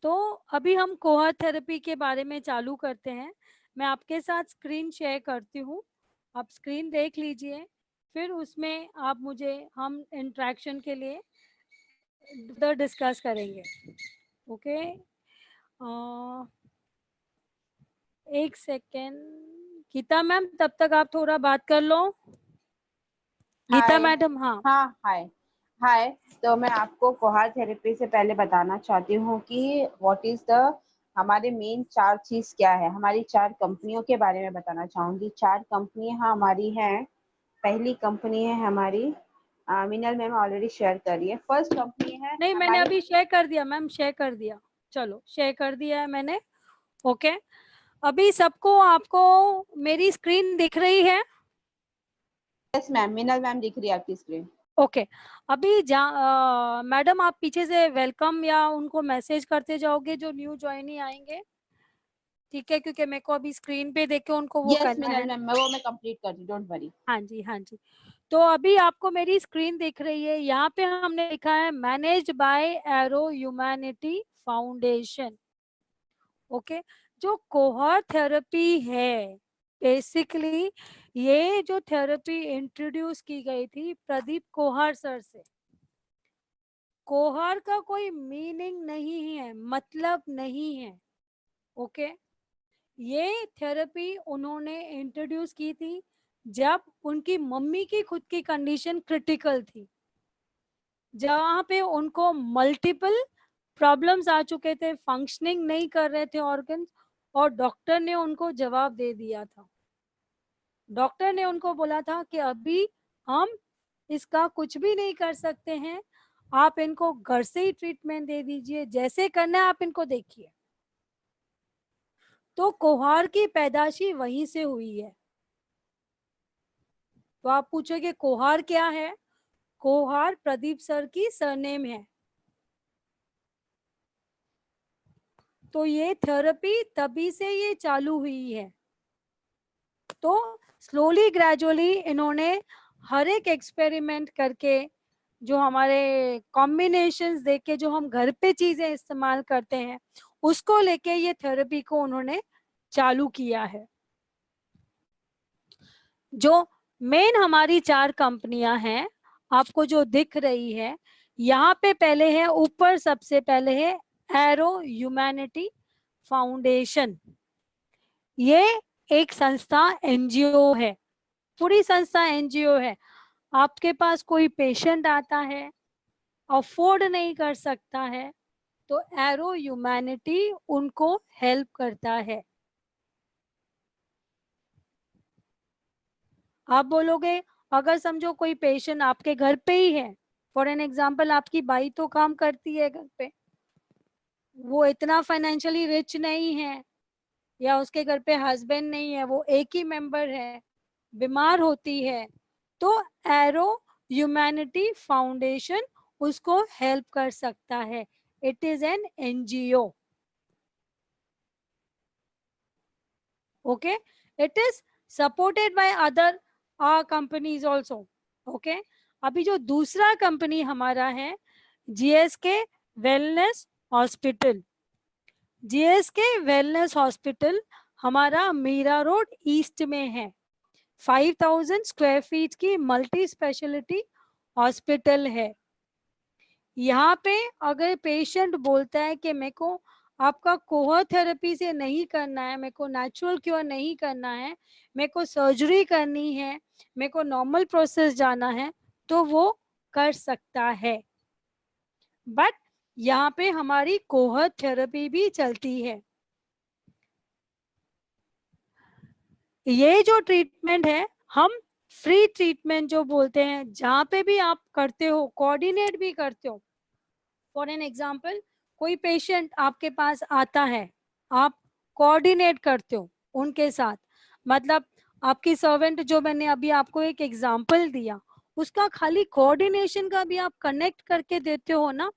तो अभी हम कोहर थेरेपी के बारे में चालू करते हैं। मैं आपके साथ स्क्रीन शेयर करती हूँ, आप स्क्रीन देख लीजिए, फिर उसमें आप मुझे हम इंटरेक्शन के लिए डिस्कस करेंगे। ओके, एक सेकेंड। गीता मैम, तब तक आप थोड़ा बात कर लो। गीता हाय। मैडम, हाँ। हाँ, हाय। हाय। तो मैं आपको कोहार थेरेपी से पहले बताना चाहती हूँ कि व्हाट इज द हमारे मेन चार चीज क्या है। हमारी चार कंपनियों के बारे में बताना चाहूंगी। चार कंपनियां हमारी हैं। पहली कंपनी है हमारी, मिनल मैम ऑलरेडी शेयर करी है। फर्स्ट कंपनी है नहीं, मैंने हमारी। अभी शेयर कर दिया मैम, शेयर कर दिया। चलो, शेयर कर दिया है मैंने। ओके, अभी सबको आपको मेरी स्क्रीन दिख रही है? यस मैम, मिनल मैम दिख रही है आपकी स्क्रीन। ओके, अभी मैडम आप पीछे से वेलकम या उनको मैसेज करते जाओगे जो न्यू ज्वाइनी आएंगे, ठीक है? क्योंकि मेरे को अभी स्क्रीन पे देख के उनको वो यस करना मिनल है। मैम, मैं कंप्लीट कर दी, डोंट वरी। हाँ जी, हाँ जी। तो अभी आपको मेरी स्क्रीन दिख रही है, यहाँ पे हमने लिखा है managed by arrow humanity foundation. Okay, जो कोहर थेरेपी है, बेसिकली ये जो थेरेपी इंट्रोड्यूस की गई थी प्रदीप कोहर सर से। कोहर का कोई मीनिंग नहीं है, मतलब नहीं है। ओके, ये थेरेपी उन्होंने इंट्रोड्यूस की थी जब उनकी मम्मी की खुद की कंडीशन क्रिटिकल थी, जहाँ पे उनको मल्टीपल प्रॉब्लम्स आ चुके थे, फंक्शनिंग नहीं कर रहे थे ऑर्गन्स, और डॉक्टर ने उनको जवाब दे दिया था। डॉक्टर ने उनको बोला था कि अभी हम इसका कुछ भी नहीं कर सकते हैं, आप इनको घर से ही ट्रीटमेंट दे दीजिए, जैसे करना है आप इनको देखिए। तो कोहार की पैदाशी वहीं से हुई है। तो आप पूछोगे कोहार क्या है? कोहार प्रदीप सर की सरनेम है। तो ये थेरेपी तभी से ये चालू हुई है। तो स्लोली ग्रेजुअली इन्होंने हर एक एक्सपेरिमेंट करके, जो हमारे कॉम्बिनेशंस देख के जो हम घर पे चीजें इस्तेमाल करते हैं, उसको लेके ये थेरेपी को उन्होंने चालू किया है। जो मेन हमारी चार कंपनियां हैं, आपको जो दिख रही है यहाँ पे, पहले है ऊपर, सबसे पहले है एरो ह्यूमैनिटी फाउंडेशन। ये एक संस्था एनजीओ है, पूरी संस्था एनजीओ है। आपके पास कोई पेशेंट आता है, अफोर्ड नहीं कर सकता है, तो एरो ह्यूमैनिटी उनको हेल्प करता है। आप बोलोगे अगर समझो कोई पेशेंट आपके घर पे ही है, फॉर एन एग्जांपल आपकी बाई तो काम करती है घर पे, वो इतना फाइनेंशियली रिच नहीं है, या उसके घर पे हस्बैंड नहीं है, वो एक ही मेंबर है, बीमार होती है, तो एरो ह्यूमैनिटी फाउंडेशन उसको हेल्प कर सकता है। It is an NGO. Okay, it is supported by other companies also. Okay, अभी जो दूसरा कंपनी हमारा है GSK wellness hospital. GSK wellness hospital हमारा मीरा रोड ईस्ट में है। 5000 स्क्वायर फीट की मल्टी स्पेशलिटी हॉस्पिटल है। यहाँ पे अगर पेशेंट बोलता है कि मेरे को आपका कोहर थेरेपी से नहीं करना है, मेरे को नेचुरल क्योर नहीं करना है, मेरे को सर्जरी करनी है, मेरे को नॉर्मल प्रोसेस जाना है, तो वो कर सकता है। बट यहाँ पे हमारी कोहर थेरेपी भी चलती है। ये जो ट्रीटमेंट है हम फ्री ट्रीटमेंट जो बोलते हैं, जहाँ पे भी आप करते हो, कोऑर्डिनेट भी करते हो। फॉर एन एग्जाम्पल, कोई पेशेंट आपके पास आता है, आप कोऑर्डिनेट करते हो उनके साथ। मतलब आपकी सर्वेंट, जो मैंने अभी आपको एक एग्जाम्पल दिया, उसका खाली कोऑर्डिनेशन का भी आप कनेक्ट करके देते हो ना,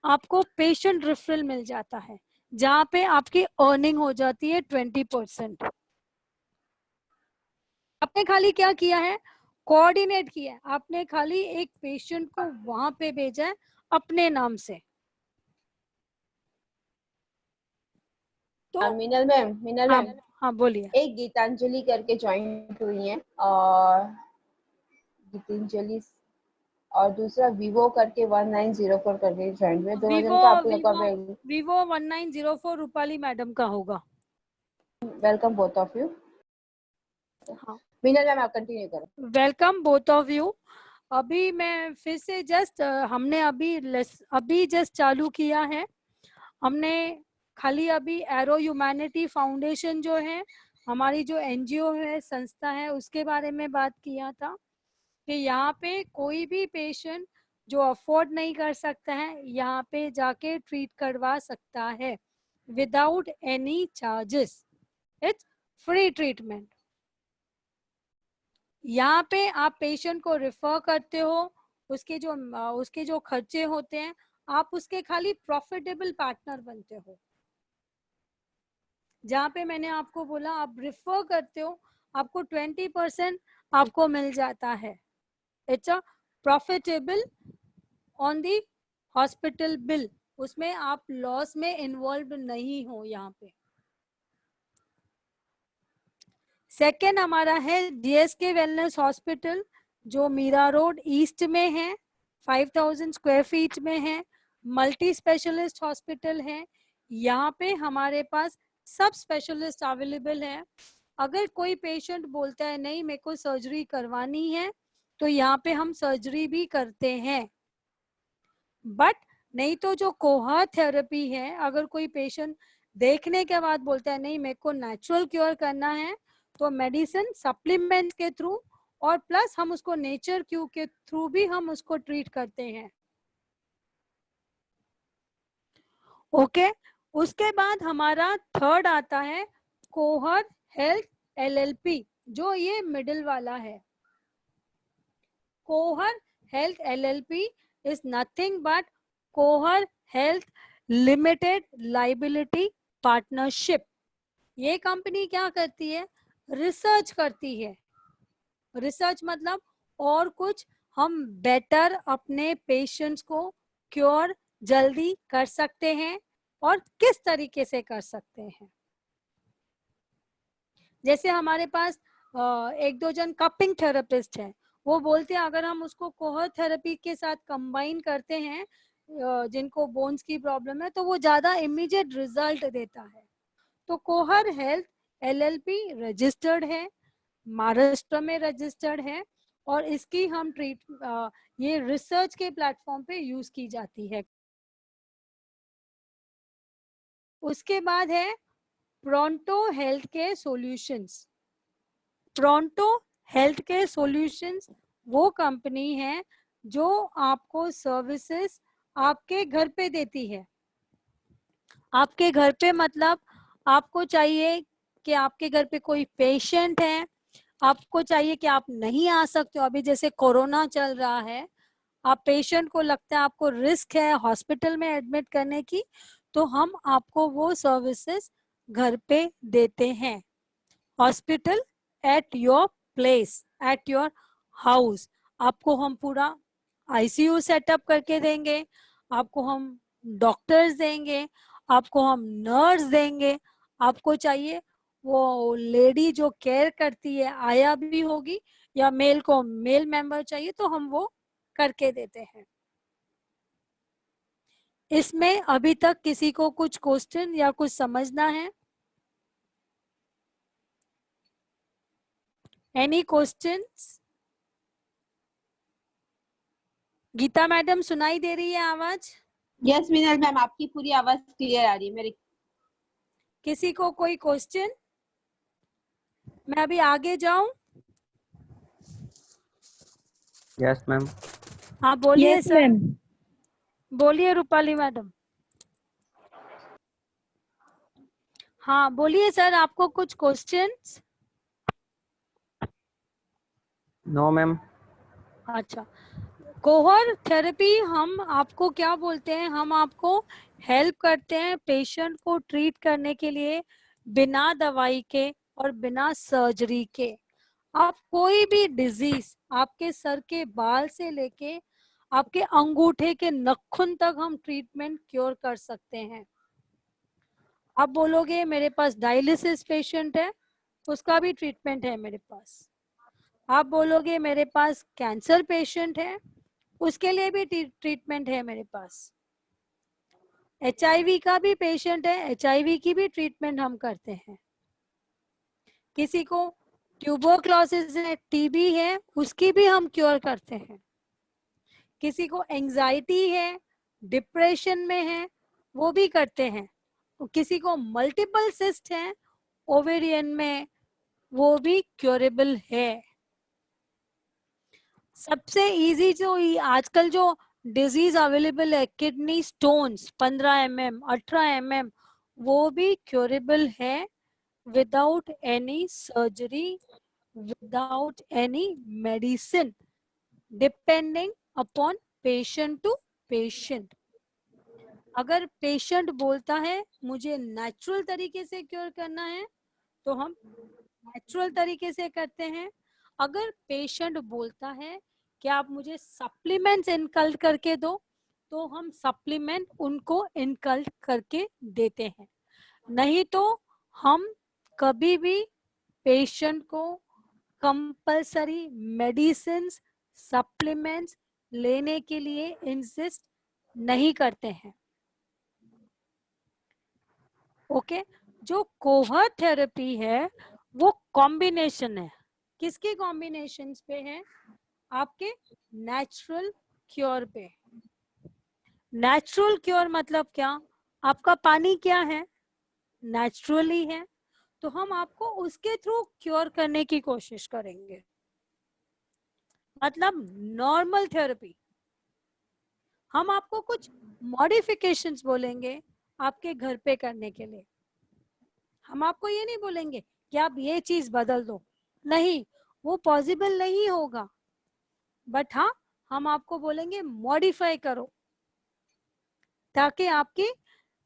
आपको पेशेंट रेफरल मिल जाता है, जहाँ पे आपकी अर्निंग हो जाती है 20%। आपने खाली क्या किया है? कोऑर्डिनेट किया है, आपने खाली एक पेशेंट को वहां पे भेजा है अपने नाम से। तो मीनल हाँ मैम हाँ बोलिए। एक गीतांजलि करके ज्वाइन हुई है, और गीतांजलि, और दूसरा विवो करके 1904 करके ज्वाइन हुए, दोनों जन विवो का आप लोग का विवो विवो 1904 रूपाली मैडम का होगा। Welcome both of you. हाँ, मीनल मैम आप कंटिन्यू करो। Welcome both of you. अभी मैं फिर से जस्ट हमने अभी जस्ट चालू किया है। हमने खाली अभी एरो ह्यूमैनिटी फाउंडेशन जो है, हमारी जो एनजीओ है, संस्था है, उसके बारे में बात किया था कि यहाँ पे कोई भी पेशेंट जो अफोर्ड नहीं कर सकता है, यहाँ पे जाके ट्रीट करवा सकता है without any charges. It's free treatment. यहाँ पे आप पेशेंट को रिफर करते हो, उसके जो खर्चे होते हैं, आप उसके खाली प्रॉफिटेबल पार्टनर बनते हो। जहाँ पे मैंने आपको बोला आप रिफर करते हो, आपको 20% आपको मिल जाता है। It's a profitable on the hospital bill. उसमें आप लॉस में इन्वॉल्व नहीं हो। यहाँ पे सेकेंड हमारा है जीएसके वेलनेस हॉस्पिटल, जो मीरा रोड ईस्ट में है, 5000 स्क्वायर फीट में है, मल्टी स्पेशलिस्ट हॉस्पिटल है। यहाँ पे हमारे पास सब स्पेशलिस्ट अवेलेबल है। अगर कोई पेशेंट बोलता है नहीं मेरे को सर्जरी करवानी है, तो यहाँ पे हम सर्जरी भी करते हैं। बट नहीं तो जो कोहर थेरेपी है, अगर कोई पेशेंट देखने के बाद बोलता है नहीं मेरे को नेचुरल क्योर करना है, तो मेडिसिन सप्लीमेंट के थ्रू और प्लस हम उसको नेचर क्यू के थ्रू भी हम उसको ट्रीट करते हैं। ओके उसके बाद हमारा थर्ड आता है कोहर हेल्थ एलएलपी, जो ये मिडिल वाला है। कोहर health LLP is nothing but कोहर हेल्थ लिमिटेड लाइबिलिटी पार्टनरशिप। ये कंपनी क्या करती है? रिसर्च करती है। रिसर्च मतलब और कुछ, हम बेटर अपने पेशेंट्स को क्योर जल्दी कर सकते हैं और किस तरीके से कर सकते हैं। जैसे हमारे पास एक दो जन कपिंग थेरेपिस्ट है, वो बोलते हैं अगर हम उसको कोहर थेरेपी के साथ कंबाइन करते हैं, जिनको बोन्स की प्रॉब्लम है, तो वो ज्यादा इमीडिएट रिजल्ट देता है। तो कोहर हेल्थ एलएलपी रजिस्टर्ड है, महाराष्ट्र में रजिस्टर्ड है, और इसकी हम ये रिसर्च के प्लेटफॉर्म पे यूज की जाती है। उसके बाद है pronto health care solutions. Pronto health care solutions वो कंपनी है जो आपको सर्विसेज आपके घर पे देती है। आपके घर पे मतलब आपको चाहिए कि आपके घर पे कोई पेशेंट है, आपको चाहिए कि आप नहीं आ सकते हो, अभी जैसे कोरोना चल रहा है, आप पेशेंट को लगता है आपको रिस्क है हॉस्पिटल में एडमिट करने की, तो हम आपको वो सर्विसेज घर पे देते हैं। Hospital at your place, at your house. आपको हम पूरा आईसीयू सेटअप करके देंगे, आपको हम डॉक्टर्स देंगे, आपको हम नर्स देंगे। आपको चाहिए वो लेडी जो केयर करती है, आया भी होगी, या मेल को मेल मेंबर चाहिए, तो हम वो करके देते हैं। इसमें अभी तक किसी को कुछ क्वेश्चन या कुछ समझना है? Any questions? गीता मैडम सुनाई दे रही है आवाज? यस मीनल मैम आपकी पूरी आवाज क्लियर आ रही है मेरी। किसी को कोई क्वेश्चन? मैं अभी आगे जाऊं? Yes ma'am. हाँ बोलिए यस सर। मैम। बोलिए रूपाली मैडम। हाँ बोलिए सर, आपको कुछ क्वेश्चंस? No ma'am. अच्छा, कोहर थेरेपी हम आपको क्या बोलते हैं? हम आपको हेल्प करते हैं पेशेंट को ट्रीट करने के लिए बिना दवाई के और बिना सर्जरी के। आप कोई भी डिजीज, आपके सर के बाल से लेके आपके अंगूठे के नखून तक हम ट्रीटमेंट क्योर कर सकते हैं। आप बोलोगे मेरे पास डायलिसिस पेशेंट है, उसका भी ट्रीटमेंट है मेरे पास। आप बोलोगे मेरे पास कैंसर पेशेंट है, उसके लिए भी ट्रीटमेंट है मेरे पास। HIV का भी पेशेंट है, HIV की भी ट्रीटमेंट हम करते हैं। किसी को ट्यूबरक्लोसिस है, TB है, उसकी भी हम क्योर करते हैं। किसी को एंजाइटी है, डिप्रेशन में है, वो भी करते हैं। किसी को मल्टीपल सिस्ट है ओवेरियन में, वो भी क्योरेबल है। सबसे इजी जो आजकल जो डिजीज अवेलेबल है, किडनी स्टोन्स 15 mm 18 mm, वो भी क्योरेबल है without any surgery, without any medicine, depending upon patient to patient. अगर पेशेंट बोलता है मुझे नेचुरल तरीके से क्योर करना है, तो हम नेचुरल तरीके से करते हैं। अगर पेशेंट बोलता है कि आप मुझे सप्लीमेंट्स इनकल्ट करके दो, तो हम सप्लीमेंट उनको इनकल्ट करके देते हैं। नहीं तो हम कभी भी पेशेंट को कंपल्सरी मेडिसिन सप्लीमेंट्स लेने के लिए इंसिस्ट नहीं करते हैं। ओके, जो कोहर्ट थेरेपी है वो कॉम्बिनेशन है। किसके कॉम्बिनेशन पे है? आपके नेचुरल क्योर पे। नेचुरल क्योर मतलब क्या? आपका पानी क्या है? नेचुरली है, तो हम आपको उसके थ्रू क्योर करने की कोशिश करेंगे। मतलब नॉर्मल थेरेपी। हम आपको कुछ मॉडिफिकेशंस बोलेंगे आपके घर पे करने के लिए। हम आपको ये नहीं बोलेंगे कि आप ये चीज बदल दो, नहीं, वो पॉसिबल नहीं होगा। बट हाँ, हम आपको बोलेंगे मॉडिफाई करो, ताकि आपकी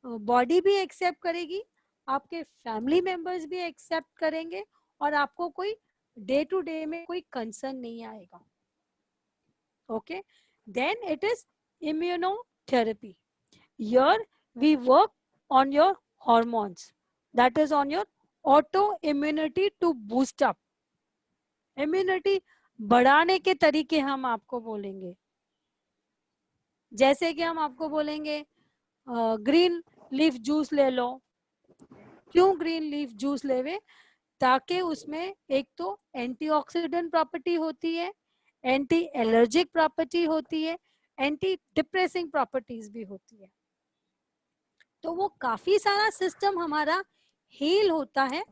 बॉडी भी एक्सेप्ट करेगी, आपके फैमिली मेंबर्स भी एक्सेप्ट करेंगे, और आपको कोई डे टू डे में कोई कंसर्न नहीं आएगा। Okay, then it is immunotherapy. Here we work on your hormones, that is on your autoimmunity to boost up. Immunity बढ़ाने के तरीके हम आपको बोलेंगे। जैसे कि हम आपको बोलेंगे ग्रीन लीफ जूस ले लो। क्यों ग्रीन लीफ जूस लेवे? ताकि उसमें एक तो एंटीऑक्सीडेंट प्रॉपर्टी होती है, एंटी एलर्जिक प्रॉपर्टी होती है, एंटी डिप्रेसिंग प्रॉपर्टीज भी होती है। तो वो काफी सारा सिस्टम हमारा हील होता है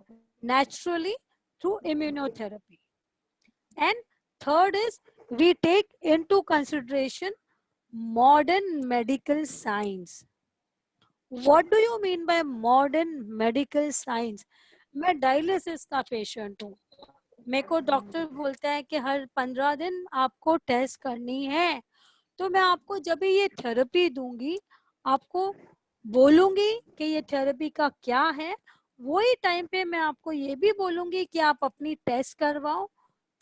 naturally through immunotherapy. And third is we take into consideration modern medical science. What do you mean by modern medical science? मैं डायलिसिस का पेशेंट हूँ, मेरे को डॉक्टर बोलता है कि हर 15 दिन आपको टेस्ट करनी है, तो मैं आपको जब भी ये थेरेपी दूंगी, आपको बोलूंगी कि ये थेरेपी का क्या है। वही टाइम पे मैं आपको ये भी बोलूंगी कि आप अपनी टेस्ट करवाओ,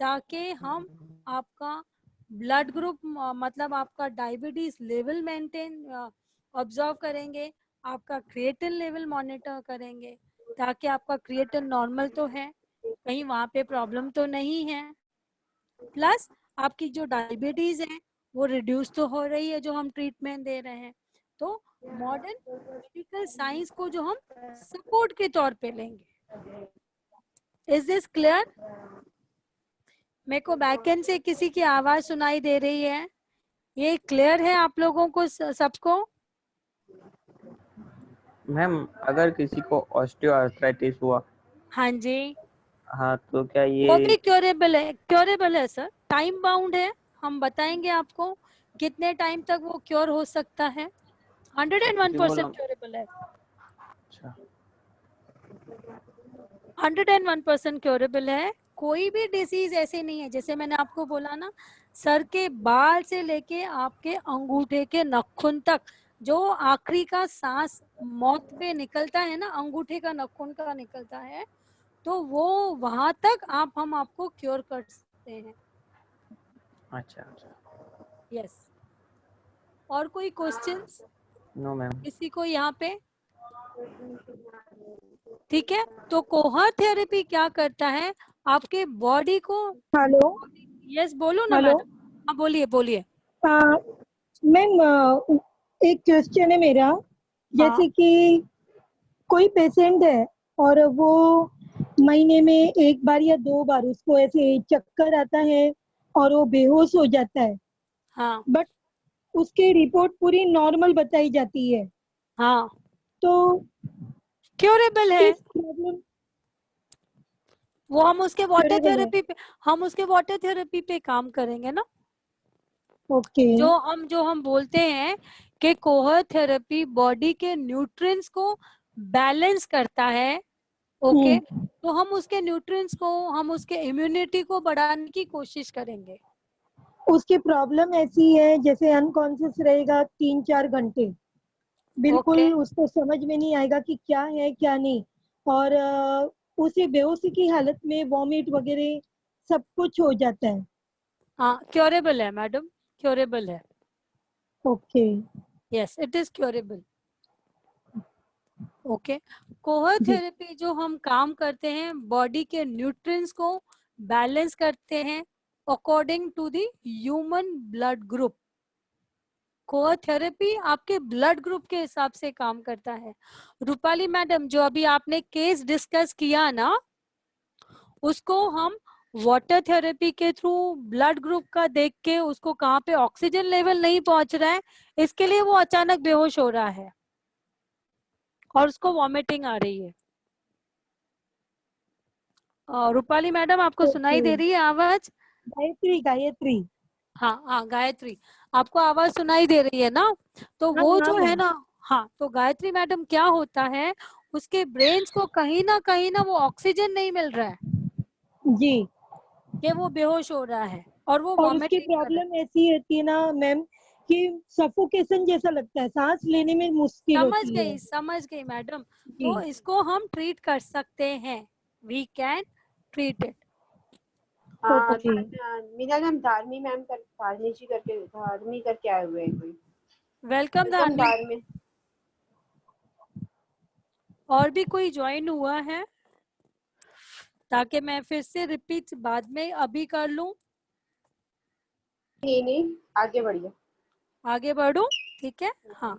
ताकि हम आपका ब्लड ग्रुप मतलब आपका डायबिटीज लेवल मेंटेन ऑब्जर्व करेंगे, आपका क्रिएटिन लेवल मॉनिटर करेंगे, ताकि आपका क्रिएटिन नॉर्मल तो है, कहीं वहां पे प्रॉब्लम तो नहीं है, प्लस आपकी जो डायबिटीज है वो रिड्यूस तो हो रही है जो हम ट्रीटमेंट दे रहे हैं। तो मॉडर्न मेडिकल साइंस को जो हम सपोर्ट के तौर पे लेंगे। Is this clear? मेरे को बैकएंड से किसी की आवाज सुनाई दे रही है, ये क्लियर है आप लोगों को सबको? मैम अगर किसी को ऑस्टियोआर्थराइटिस हुआ, हाँ जी, हाँ तो क्या वो भी ये क्योरेबल है। क्योरेबल है सर, टाइम बाउंड है, हम बताएंगे आपको कितने टाइम तक वो क्योर हो सकता है। 101% सिमुलम? क्योरेबल है, अच्छा 101% क्योरेबल है। कोई भी डिसीज ऐसे नहीं है, जैसे मैंने आपको बोला ना, सर के बाल से लेके आपके अंगूठे के नाखून तक, जो आखिरी का सांस मौत पे निकलता है ना, अंगूठे का नाखून का निकलता है, तो वो वहां तक हम आपको क्योर कर सकते हैं। अच्छा अच्छा। यस। और कोई क्वेश्चंस नो मैम। किसी को यहाँ पे? ठीक है, तो कोहर्ट थेरेपी क्या करता है, आपके बॉडी को, हेलो यस बोलो ना हेलो। मैडम, हाँ बोलिए बोलिए। मैम, एक क्वेश्चन है मेरा। हाँ जैसे कि कोई पेशेंट है और वो महीने में एक बार या दो बार उसको ऐसे चक्कर आता है और वो बेहोश हो जाता है, हाँ बट उसकी रिपोर्ट पूरी नॉर्मल बताई जाती है, हाँ, तो क्योरेबल है इस प्रॉब्लम वो, हम उसके वाटर क्योरेबल है? थेरेपी पे, हम उसके वाटर थेरेपी पे काम करेंगे ना। ओके। जो हम बोलते हैं कि कोहर थेरेपी बॉडी के न्यूट्रिएंट्स को बैलेंस करता है, ओके, तो हम उसके न्यूट्रिएंट्स को, हम उसके इम्यूनिटी को बढ़ाने की कोशिश करेंगे। उसकी प्रॉब्लम ऐसी है जैसे अनकॉन्शियस रहेगा 3-4 घंटे, ओके, बिल्कुल उसको समझ में नहीं आएगा कि क्या है क्या नहीं, और उसे बेहोशी की हालत में वॉमिट वगैरह सब कुछ हो जाता है। हाँ क्योरेबल है मैडम, क्योरेबल है, okay yes it is curable. Okay, कोहर जी। थेरेपी जो हम काम करते हैं, बॉडी के न्यूट्रिएंट्स को बैलेंस करते हैं according to the human blood group. Core therapy आपके ब्लड ग्रुप के हिसाब से काम करता है। रूपाली मैडम, जो अभी आपने केस डिस्कस किया ना, उसको हम वाटर थेरेपी के थ्रू ब्लड ग्रुप का देख के उसको कहाँ पे ऑक्सीजन लेवल नहीं पहुंच रहा है, इसके लिए वो अचानक बेहोश हो रहा है और उसको वॉमिटिंग आ रही है। रूपाली मैडम, आपको सुनाई ओके। दे रही है आवाज? गायत्री गायत्री। हाँ हाँ गायत्री, आपको आवाज सुनाई दे रही है ना? तो हाँ वो हाँ जो है मैम। ना, हाँ, तो गायत्री मैडम क्या होता है, उसके ब्रेन्स को कहीं ना वो ऑक्सीजन नहीं मिल रहा है जी। कि वो बेहोश हो रहा है और वो और उसकी वॉमिटिंग कर रहा है। प्रॉब्लम ऐसी रहती है ना मैम कि सफोकेशन जैसा लगता है, सांस लेने में मुश्किल होती है। समझ गई मैडम, जी। तो इसको हम ट्रीट कर सकते हैं, we can treat it. Okay. मेरा नाम धार्मी मैम कर, धार्मी जी करके, धार्मी करके आए हुए हैं कोई। Welcome welcome Dharmi. धार्मी। और भी कोई ज्वाइन हुआ है ताकि मैं फिर से रिपीट बाद में अभी कर लूं? नहीं नहीं, आगे बढ़िए। आगे बढ़ूं? ठीक है, हाँ।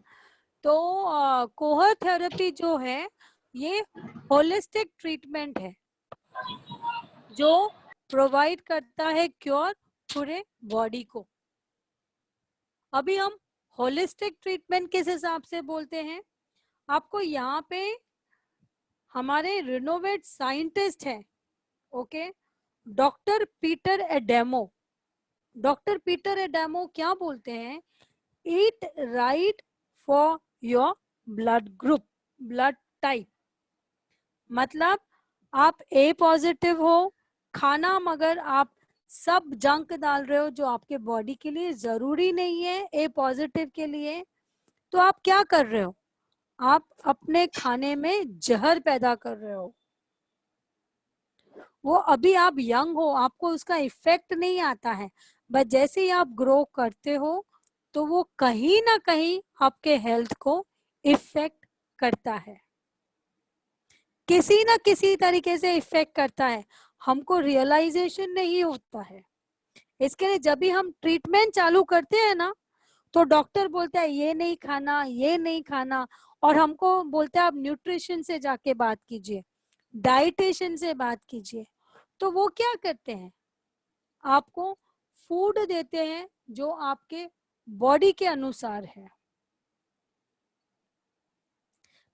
तो कोहर थेरेपी जो है, ये होलिस्टिक ट्रीटमेंट है जो प्रोवाइड करता है क्योर पूरे बॉडी को। अभी हम होलिस्टिक ट्रीटमेंट किस हिसाब से बोलते हैं, आपको यहाँ पे हमारे रिनोवेट साइंटिस्ट है, okay, doctor Peter Adamo. Doctor Peter Adamo क्या बोलते हैं, eat right for your blood group, blood type. मतलब आप ए पॉजिटिव हो, खाना मगर आप सब जंक डाल रहे हो जो आपके बॉडी के लिए जरूरी नहीं है ए पॉजिटिव के लिए, तो आप क्या कर रहे हो, आप अपने खाने में जहर पैदा कर रहे हो। वो अभी आप यंग हो, आपको उसका इफेक्ट नहीं आता है, बट जैसे ही आप ग्रो करते हो तो वो कहीं ना कहीं आपके हेल्थ को इफेक्ट करता है, किसी ना किसी तरीके से इफेक्ट करता है, हमको रियलाइजेशन नहीं होता है। इसके लिए जब भी हम ट्रीटमेंट चालू करते हैं ना, तो डॉक्टर बोलता है ये नहीं खाना, ये नहीं खाना, और हमको बोलते हैं आप न्यूट्रिशन से जाके बात कीजिए, डाइटिशियन से बात कीजिए। तो वो क्या करते हैं, आपको फूड देते हैं जो आपके बॉडी के अनुसार है।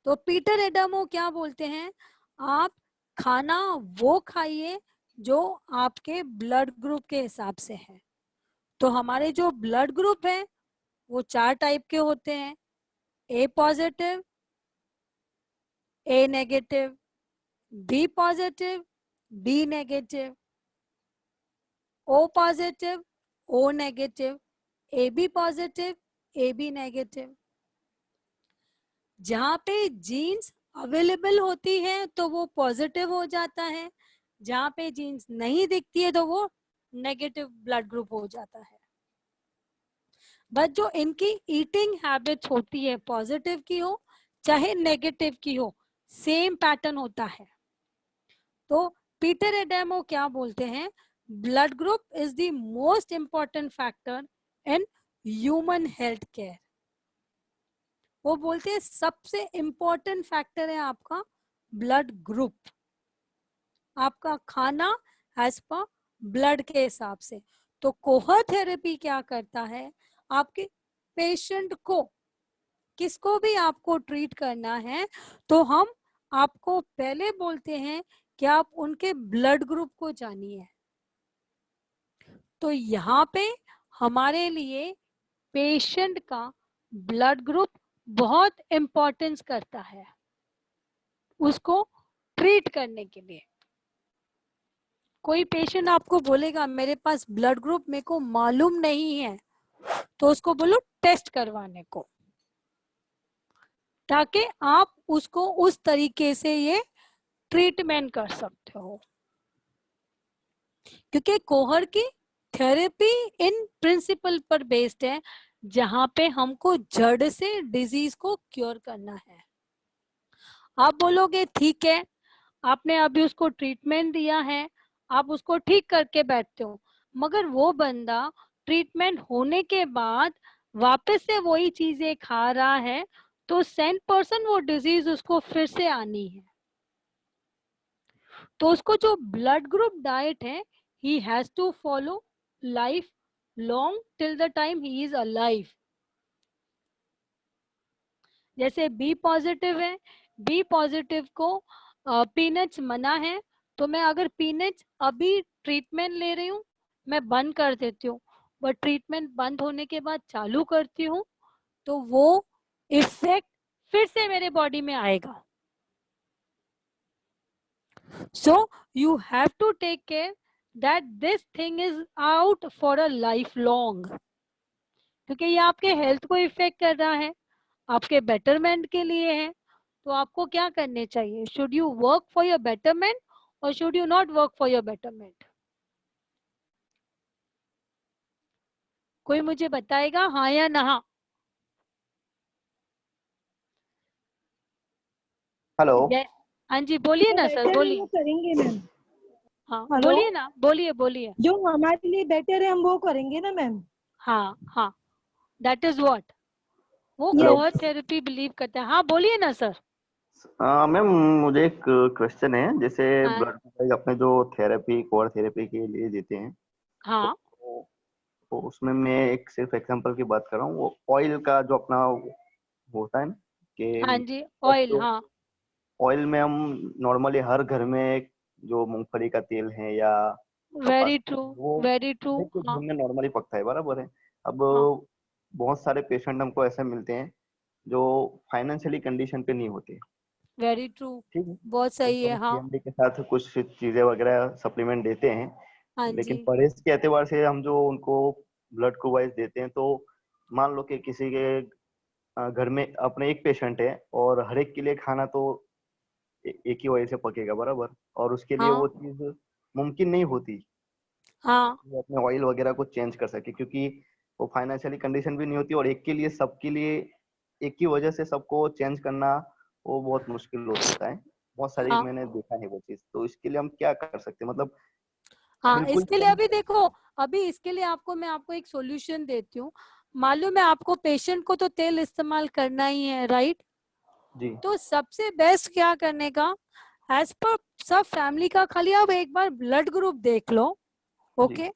तो पीटर एडमो क्या बोलते हैं, आप खाना वो खाइए जो आपके ब्लड ग्रुप के हिसाब से है। तो हमारे जो ब्लड ग्रुप है वो 4 टाइप के होते हैं, A positive, A negative, B positive, B negative, O positive, O negative, A B positive, A B negative. जहाँ पे जीन्स अवेलेबल होती है तो वो पॉजिटिव हो जाता है, जहाँ पे जीन्स नहीं दिखती है तो वो नेगेटिव ब्लड ग्रुप हो जाता है। बट जो इनकी ईटिंग हैबिट होती है पॉजिटिव की हो, चाहे नेगेटिव की हो, सेम पैटर्न होता है। तो पीटर एडेमो क्या बोलते हैं, blood group is the most important factor in human health care. वो बोलते हैं सबसे इंपॉर्टेंट फैक्टर है आपका ब्लड ग्रुप, आपका खाना एज पर ब्लड के हिसाब से। तो कोहर थेरेपी क्या करता है, आपके पेशेंट को, किसको भी आपको ट्रीट करना है, तो हम आपको पहले बोलते हैं कि आप उनके ब्लड ग्रुप को जानिए। तो यहाँ पे हमारे लिए पेशेंट का ब्लड ग्रुप बहुत इम्पोर्टेंस करता है उसको ट्रीट करने के लिए। कोई पेशेंट आपको बोलेगा मेरे पास ब्लड ग्रुप मेरे को मालूम नहीं है, तो उसको बोलो टेस्ट करवाने को, ताकि आप उसको उस तरीके से ये ट्रीटमेंट कर सकते हो। क्योंकि कोहर की थेरेपी इन प्रिंसिपल पर बेस्ड है, जहां पे हमको जड़ से डिजीज को क्योर करना है। आप बोलोगे ठीक है, आपने अभी उसको ट्रीटमेंट दिया है, आप उसको ठीक करके बैठते हो, मगर वो बंदा ट्रीटमेंट होने के बाद वापस से वही चीजें खा रहा है, तो 100% वो डिजीज उसको फिर से आनी है। तो उसको जो ब्लड ग्रुप डाइट है, he has to follow lifelong till the time he is alive. जैसे बी पॉजिटिव है, बी पॉजिटिव को पीनट्स मना है, तो मैं अगर पीनट्स अभी ट्रीटमेंट ले रही हूँ मैं बंद कर देती हूँ, बट ट्रीटमेंट बंद होने के बाद चालू करती हूँ, तो वो इफेक्ट फिर से मेरे बॉडी में आएगा। So you have to take care that this thing is out for a lifelong, क्योंकि ये आपके हेल्थ को इफेक्ट कर रहा है, आपके बेटरमेंट के लिए है। तो आपको क्या करने चाहिए, should you work for your betterment और should you not work for your betterment? कोई मुझे बताएगा हाँ या ना? हेलो। हाँ जी बोलिए ना सर, बेटर बोलिए। वो करेंगे मैम। हाँ हेलो? बोलिए ना, बोलिए बोलिए। जो हमारे लिए बेटर है हम वो करेंगे ना मैम। हाँ हाँ, दैट इज व्हाट वो हेलो। कोहर थेरेपी बिलीव करता है। हाँ बोलिए ना सर। मैम, मुझे एक क्वेश्चन है। जैसे हाँ ब्लड अपने जो थेरेपी कोर थेरेपी के लिए देते हैं, हाँ तो उसमें मैं एक सिर्फ एग्जांपल की बात कर रहा हूँ। वो ऑयल का जो अपना होता है ना हाँ कि जी, ऑयल। हाँ ऑयल में हम नॉर्मली हर घर में जो मूंगफली का तेल है या कपास वेरी का ट्रू, तेल, वो वेरी ट्रू। हर एक घर हाँ में नॉर्मली पकता है, बराबर है। अब हाँ, बहुत सारे पेशेंट हमको ऐसे मिलते हैं जो फाइनेंशियली कंडीशन पे नहीं होते, वेरी ट्रू, ठीक है। बहुत तो सही है। हम हाँ पीएमडी के साथ कुछ चीजें वगैरह सप्लीमेंट देते हैं, हाँ लेकिन जी, परहेज के एतबार से हम जो उनको ब्लड को वाइज देते हैं, तो मान लो कि किसी के घर में अपने एक पेशेंट है और हर एक के लिए खाना तो एक ही ऑयल से पकेगा, बराबर, और उसके लिए हाँ वो चीज मुमकिन नहीं होती हाँ वो अपने ऑयल वगैरह को चेंज कर सके, क्योंकि वो फाइनेंशियली कंडीशन भी नहीं होती, और एक के लिए सबके लिए एक ही वजह से सबको चेंज करना वो बहुत मुश्किल हो सकता है। बहुत सारी हाँ मैंने देखा है वो चीज। तो इसके लिए हम क्या कर सकते हैं, मतलब हाँ, बिल्कुल इसके लिए change अभी देखो, अभी इसके लिए मैं आपको एक सॉल्यूशन देती हूँ। मालूम है आपको, पेशेंट को तो तेल इस्तेमाल करना ही है, राइट? जी तो सबसे बेस्ट क्या करने का, एज पर सब फैमिली का, खाली आप एक बार ब्लड ग्रुप देख लो, जी ओके?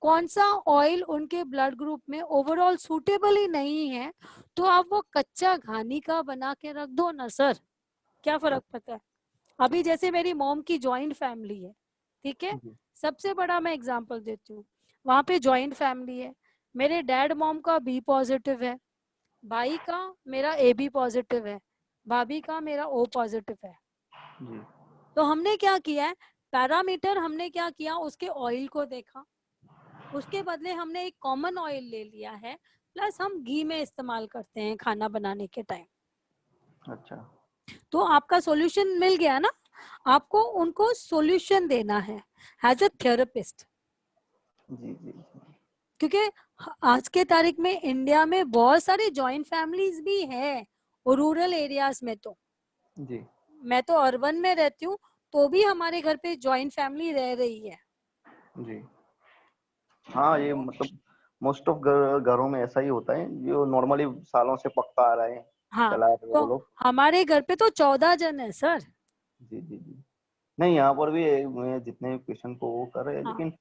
कौन सा ऑयल उनके ब्लड ग्रुप में ओवरऑल सूटेबल ही नहीं है, तो आप वो कच्चा घानी का बना के रख दो ना सर, क्या फर्क पड़ता है? अभी जैसे मेरी मॉम की जॉइंट फैमिली है, ठीक है, जी सबसे बड़ा मैं एग्जांपल देती हूँ। वहां पे जॉइंट फैमिली है, मेरे डैड मॉम का बी पॉजिटिव है, भाई का मेरा ए बी पॉजिटिव है, भाभी का मेरा ओ पॉजिटिव है। जी तो हमने क्या किया है, पैरामीटर हमने क्या किया, उसके ऑयल को देखा, उसके बदले हमने एक कॉमन ऑयल ले लिया है, प्लस हम घी में इस्तेमाल करते हैं खाना बनाने के टाइम। अच्छा। तो आपका सॉल्यूशन मिल गया ना। आपको उनको सॉल्यूशन देना है एज अ थेरेपिस्ट, जी जी क्योंकि आज के तारीख में इंडिया में बहुत सारी जॉइंट फैमिलीज भी है, रूरल एरियाज में तो, जी मैं तो अर्बन में रहती हूँ तो भी हमारे घर पे जॉइंट फैमिली रह रही है। जी। हाँ, ये मतलब मोस्ट ऑफ घरों में ऐसा ही होता है, जो नॉर्मली सालों से पकता आ रहा है, हाँ, चला आ रहे हैं वो तो लोग। हमारे घर पे तो 14 जन है सर। जी जी जी। नहीं, यहाँ पर भी मैं जितने पेशेंट को वो कर रहे हैं, हाँ, लेकिन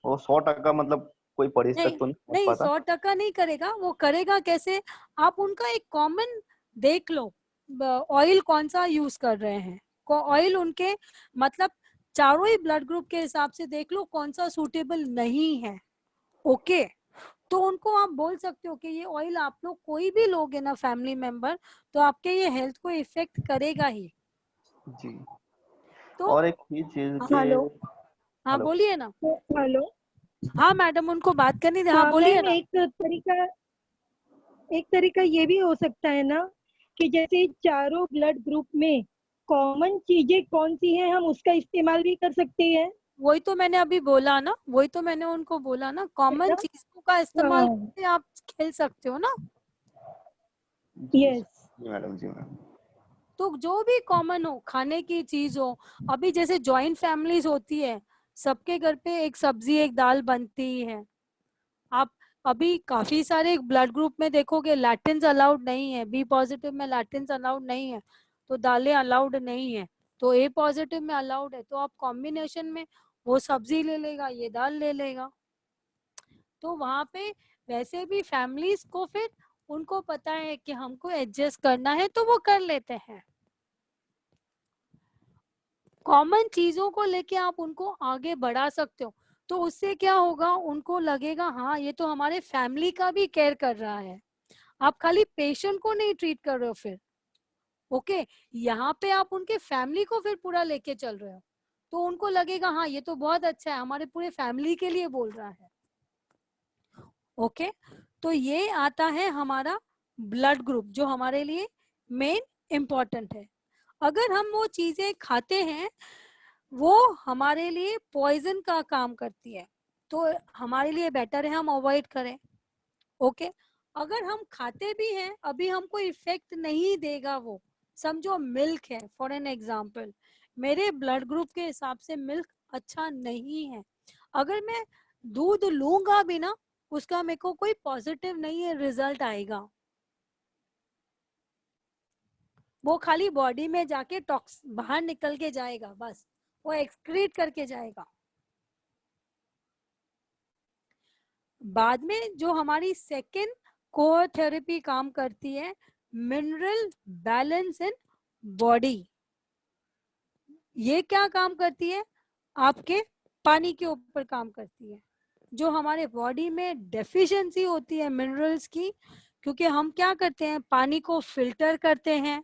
वो 100% मतलब कोई परिस्थिति नहीं तो नहीं पहुंच नहीं, पाता। 100% नहीं करेगा, वो करेगा कैसे? आप उनका एक कॉमन देख लो, ऑयल कौन सा यूज कर रहे हैं, ऑयल उनके मतलब चारों ही ब्लड ग्रुप के हिसाब से देख लो कौन सा सूटेबल नहीं है। ओके, तो उनको आप बोल सकते हो कि ये ऑयल आप लोग कोई भी लोगे ना फैमिली मेंबर, तो आपके ये हेल्थ को इफेक्ट करेगा ही। जी। तो और एक ही चीज के। हेलो। हाँ हेलो। बोलिए ना। हेलो। हाँ मैडम, उनको बात करनी थी, हाँ हाँ बोलिए मैम, ना। एक तरीका ये भी हो सकता है ना कि जैसे चारों ब्लड ग्रुप में कॉमन चीजें कौन सी हैं, हम उसका इस्तेमाल भी कर सकते हैं, वही तो मैंने अभी बोला ना, वही तो मैंने उनको बोला ना, है कॉमन ना? चीजों का इस्तेमाल हाँ। करके आप खेल सकते हो ना। जी यस। जी मैडम, जी मैम। तो जो भी कॉमन हो, खाने की चीज हो, अभी जैसे जॉइंट फैमिलीज होती है, सबके घर पे एक सब्जी एक दाल बनती ही है। आप अभी काफी सारे ब्लड ग्रुप में देखोगे लैटिन्स अलाउड नहीं है, बी पॉजिटिव में लैटिन्स अलाउड नहीं है, तो दालें अलाउड नहीं है, तो ए पॉजिटिव में अलाउड है, तो आप कॉम्बिनेशन में वो सब्जी ले लेगा, ये दाल ले लेगा। तो वहां पे वैसे भी फैमिलीज को फिर उनको पता है कि हमको एडजस्ट करना है तो वो कर लेते हैं। कॉमन चीजों को लेके आप उनको आगे बढ़ा सकते हो, तो उससे क्या होगा, उनको लगेगा हाँ ये तो हमारे फैमिली का भी केयर कर रहा है। आप खाली पेशेंट को नहीं ट्रीट कर रहे हो फिर, ओके, यहाँ पे आप उनके फैमिली को फिर पूरा लेके चल रहे हो, तो उनको लगेगा हाँ ये तो बहुत अच्छा है, हमारे पूरे फैमिली के लिए बोल रहा है। ओके, तो ये आता है हमारा ब्लड ग्रुप जो हमारे लिए मेन इम्पोर्टेंट है। अगर हम वो चीजें खाते हैं वो हमारे लिए पॉइजन का काम करती है, तो हमारे लिए बेटर है हम अवॉइड करें। ओके, अगर हम खाते भी हैं अभी हमको इफेक्ट नहीं देगा वो, समझो मिल्क है फॉर एन एग्जांपल, मेरे ब्लड ग्रुप के हिसाब से मिल्क अच्छा नहीं है, अगर मैं दूध लूंगा भी ना उसका मेरे को कोई पॉजिटिव नहीं है रिजल्ट आएगा, वो खाली बॉडी में जाके टॉक्स बाहर निकल के जाएगा, बस वो एक्सक्रीट करके जाएगा। बाद में जो हमारी सेकेंड कोर थेरेपी काम करती है, मिनरल बैलेंस इन बॉडी। ये क्या काम करती है, आपके पानी के ऊपर काम करती है। जो हमारे बॉडी में डेफिशिएंसी होती है मिनरल्स की, क्योंकि हम क्या करते हैं पानी को फिल्टर करते हैं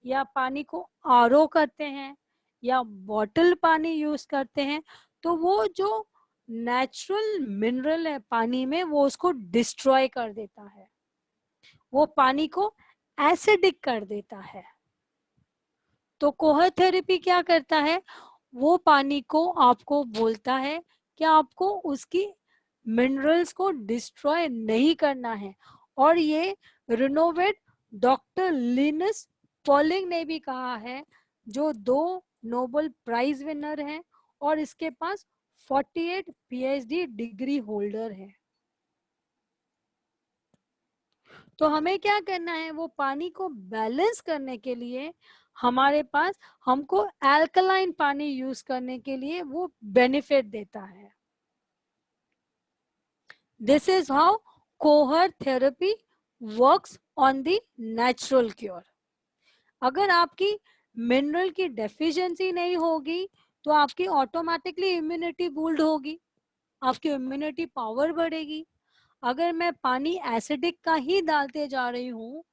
या पानी को आरओ करते हैं या बॉटल पानी यूज करते हैं, तो वो जो नेचुरल मिनरल है पानी में वो उसको डिस्ट्रॉय कर देता है, वो पानी को एसिडिक कर देता है। तो कोहर थेरेपी क्या करता है, वो पानी को आपको बोलता है कि आपको उसकी मिनरल्स को डिस्ट्रॉय नहीं करना है। और ये रिनोवेट डॉक्टर लिनस पॉलिंग ने भी कहा है, जो 2 नोबेल प्राइज विनर हैं और इसके पास 48 पीएचडी डिग्री होल्डर है। तो हमें क्या करना है, वो पानी को बैलेंस करने के लिए हमारे पास हमको अल्कलाइन पानी यूज करने के लिए वो बेनिफिट देता है। दिस इज हाउ कोहर therapy works on the natural cure. अगर आपकी मिनरल की डेफिशिएंसी नहीं होगी तो आपकी ऑटोमेटिकली इम्यूनिटी बिल्ड होगी, आपकी इम्यूनिटी पावर बढ़ेगी। अगर मैं पानी एसिडिक का ही डालते जा रही हूँ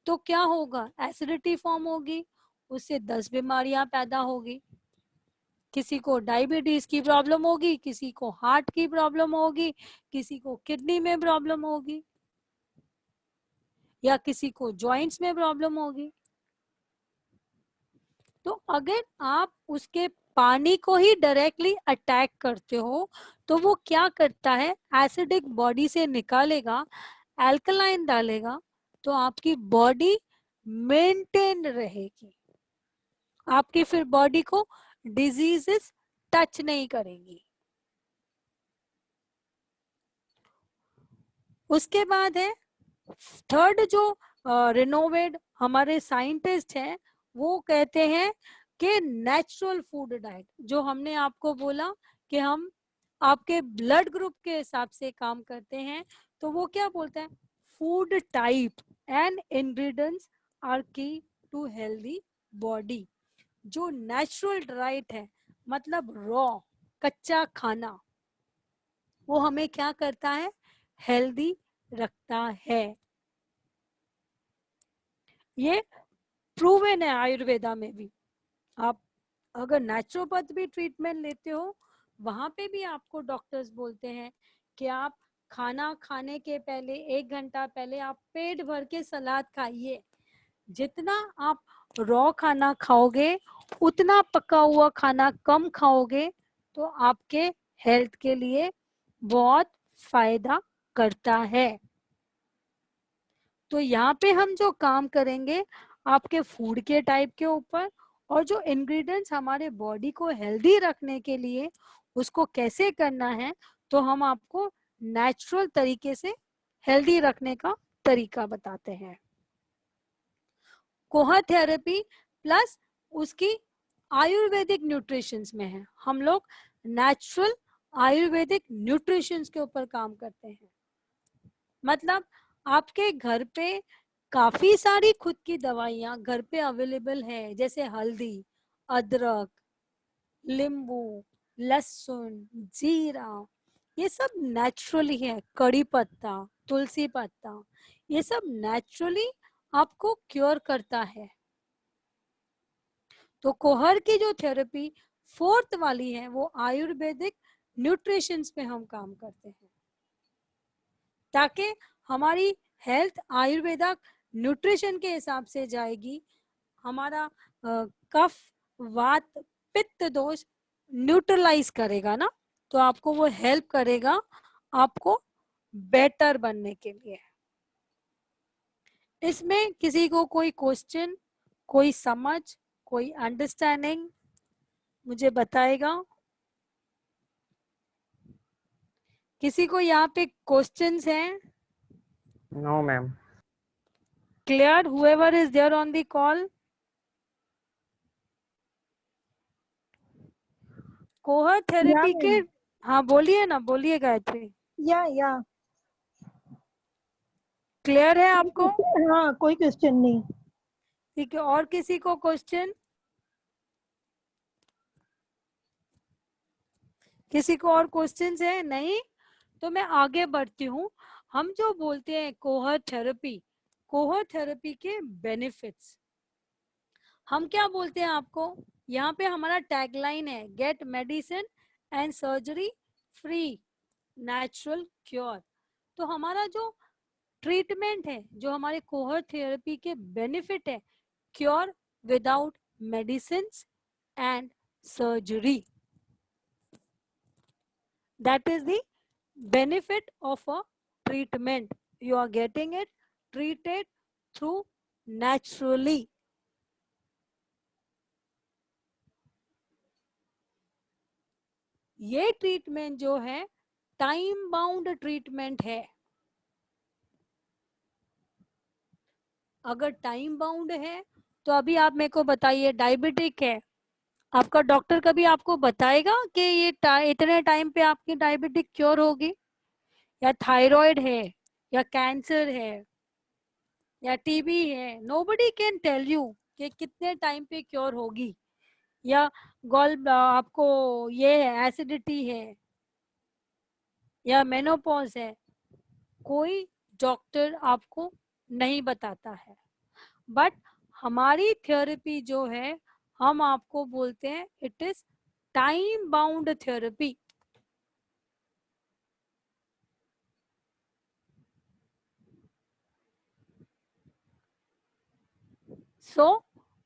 तो क्या होगा, एसिडिटी फॉर्म होगी, उससे 10 बीमारियां पैदा होगी। किसी को डायबिटीज की प्रॉब्लम होगी, किसी को हार्ट की प्रॉब्लम होगी, किसी को किडनी में प्रॉब्लम होगी या किसी को जॉइंट्स में प्रॉब्लम होगी। तो अगर आप उसके पानी को ही डायरेक्टली अटैक करते हो तो वो क्या करता है, एसिडिक बॉडी से निकालेगा, अल्कलाइन डालेगा, तो आपकी बॉडी मेंटेन रहेगी, आपकी फिर बॉडी को डिजीजेस टच नहीं करेंगी। उसके बाद है थर्ड, जो रिनोवेट हमारे साइंटिस्ट हैं वो कहते हैं कि नेचुरल फूड डाइट, जो हमने आपको बोला कि हम आपके ब्लड ग्रुप के हिसाब से काम करते हैं, तो वो क्या बोलते हैं, food type and ingredients are key to healthy body. जो नेचुरल डाइट है मतलब रॉ कच्चा खाना, वो हमें क्या करता है, हेल्दी रखता है। ये प्रूवन है आयुर्वेदा में भी। आप अगर नेचुरोपैथ भी ट्रीटमेंट लेते हो, वहां पे भी आपको डॉक्टर्स बोलते हैं कि आप खाना खाने के पहले 1 घंटा पहले आप पेट भर के सलाद खाइए। जितना आप रॉ खाना खाओगे उतना पका हुआ खाना कम खाओगे, तो आपके हेल्थ के लिए बहुत फायदा करता है। तो यहाँ पे हम जो काम करेंगे आपके फूड के टाइप के ऊपर, और जो इंग्रेडिएंट्स हमारे बॉडी को हेल्दी रखने के लिए उसको कैसे करना है, तो हम आपको नेचुरल तरीके से हेल्दी रखने का तरीका बताते हैं। कोहा थेरेपी प्लस उसकी आयुर्वेदिक न्यूट्रिशंस में है, हम लोग नेचुरल आयुर्वेदिक न्यूट्रिशंस के ऊपर काम करते हैं। मतलब आपके घर पे काफी सारी खुद की दवाइयाँ घर पे अवेलेबल है, जैसे हल्दी, अदरक, नींबू, लहसुन, जीरा, ये सब नेचुरली है, कड़ी पत्ता, तुलसी पत्ता, ये सब नेचुरली आपको क्योर करता है। तो कोहर की जो थेरेपी फोर्थ वाली है वो आयुर्वेदिक न्यूट्रिशंस पे हम काम करते हैं, ताकि हमारी हेल्थ आयुर्वेदा न्यूट्रिशन के हिसाब से जाएगी। हमारा कफ, वात, पित्त दोष न्यूट्रलाइज करेगा ना, तो आपको वो हेल्प करेगा आपको बेटर बनने के लिए। इसमें किसी को कोई क्वेश्चन, कोई समझ, कोई अंडरस्टैंडिंग मुझे बताएगा। किसी को यहाँ पे क्वेश्चंस हैं? No, ma'am. Clear? Whoever is there on the call? कोहर थेरेपी के, ma'am. हाँ बोलिए ना, बोलिए गायत्री। या क्लियर है आपको? हाँ, कोई क्वेश्चन नहीं। ठीक है, और किसी को क्वेश्चन? किसी को और क्वेश्चंस है? नहीं तो मैं आगे बढ़ती हूँ। हम जो बोलते हैं कोहर थेरेपी के बेनिफिट्स, हम क्या बोलते हैं आपको, यहाँ पे हमारा टैगलाइन है get medicine and surgery free natural cure. तो हमारा जो ट्रीटमेंट है, जो हमारे कोहर थेरेपी के बेनिफिट है, cure without medicine and surgery, that is the benefit of a treatment. You are getting it treated through naturally. ये ट्रीटमेंट जो है टाइम बाउंड ट्रीटमेंट है। अगर टाइम बाउंड है तो अभी आप मेरे को बताइए, डायबिटिक है, आपका डॉक्टर कभी आपको बताएगा कि ये इतने टाइम पे आपकी डायबिटिक क्योर होगी? या थायराइड है, या कैंसर है, या टीबी है, नोबडी कैन टेल यू कि कितने टाइम पे क्योर होगी। या आपको ये है, एसिडिटी है, या मेनोपॉज है, कोई डॉक्टर आपको नहीं बताता है। बट हमारी थेरेपी जो है, हम आपको बोलते हैं it is time bound therapy. So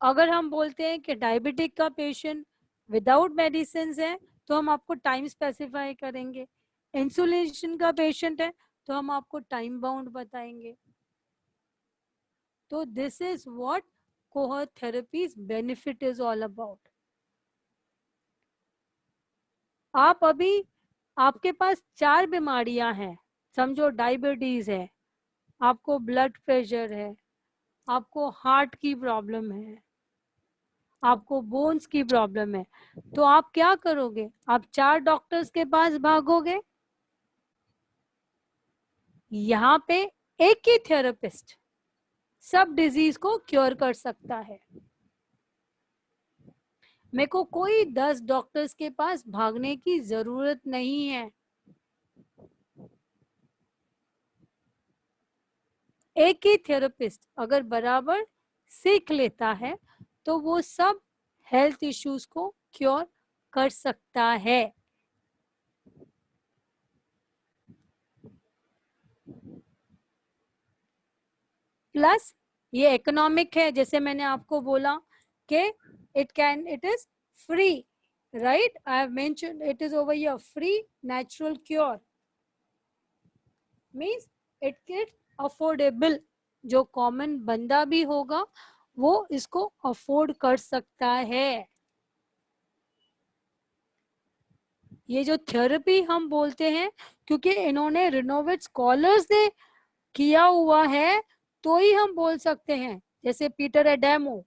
अगर हम बोलते हैं कि डायबिटिक का पेशेंट विदाउट मेडिसिन है, तो हम आपको टाइम स्पेसिफाई करेंगे। इंसुलिन का पेशेंट है तो हम आपको टाइम बाउंड बताएंगे। तो this is what cohort therapies benefit is all about. आप अभी आपके पास 4 बीमारियां हैं, समझो डायबिटीज है, आपको ब्लड प्रेशर है, आपको हार्ट की प्रॉब्लम है, आपको बोन्स की प्रॉब्लम है, तो आप क्या करोगे? आप 4 डॉक्टर्स के पास भागोगे? यहाँ पे एक ही थेरेपिस्ट सब डिजीज को क्योर कर सकता है. मेरे को कोई 10 डॉक्टर्स के पास भागने की जरूरत नहीं है. एक ही थेरेपिस्ट अगर बराबर सीख लेता है तो वो सब हेल्थ इश्यूज को क्योर कर सकता है. प्लस ये इकोनॉमिक है, जैसे मैंने आपको बोला कि it is free, right? I have mentioned it is over here, free natural cure means it is affordable. जो कॉमन बंदा भी होगा वो इसको अफोर्ड कर सकता है. ये जो थेरेपी हम बोलते हैं, क्योंकि इन्होंने रिनोवेट स्कॉलर्स ने किया हुआ है तो ही हम बोल सकते हैं. जैसे पीटर एडेमो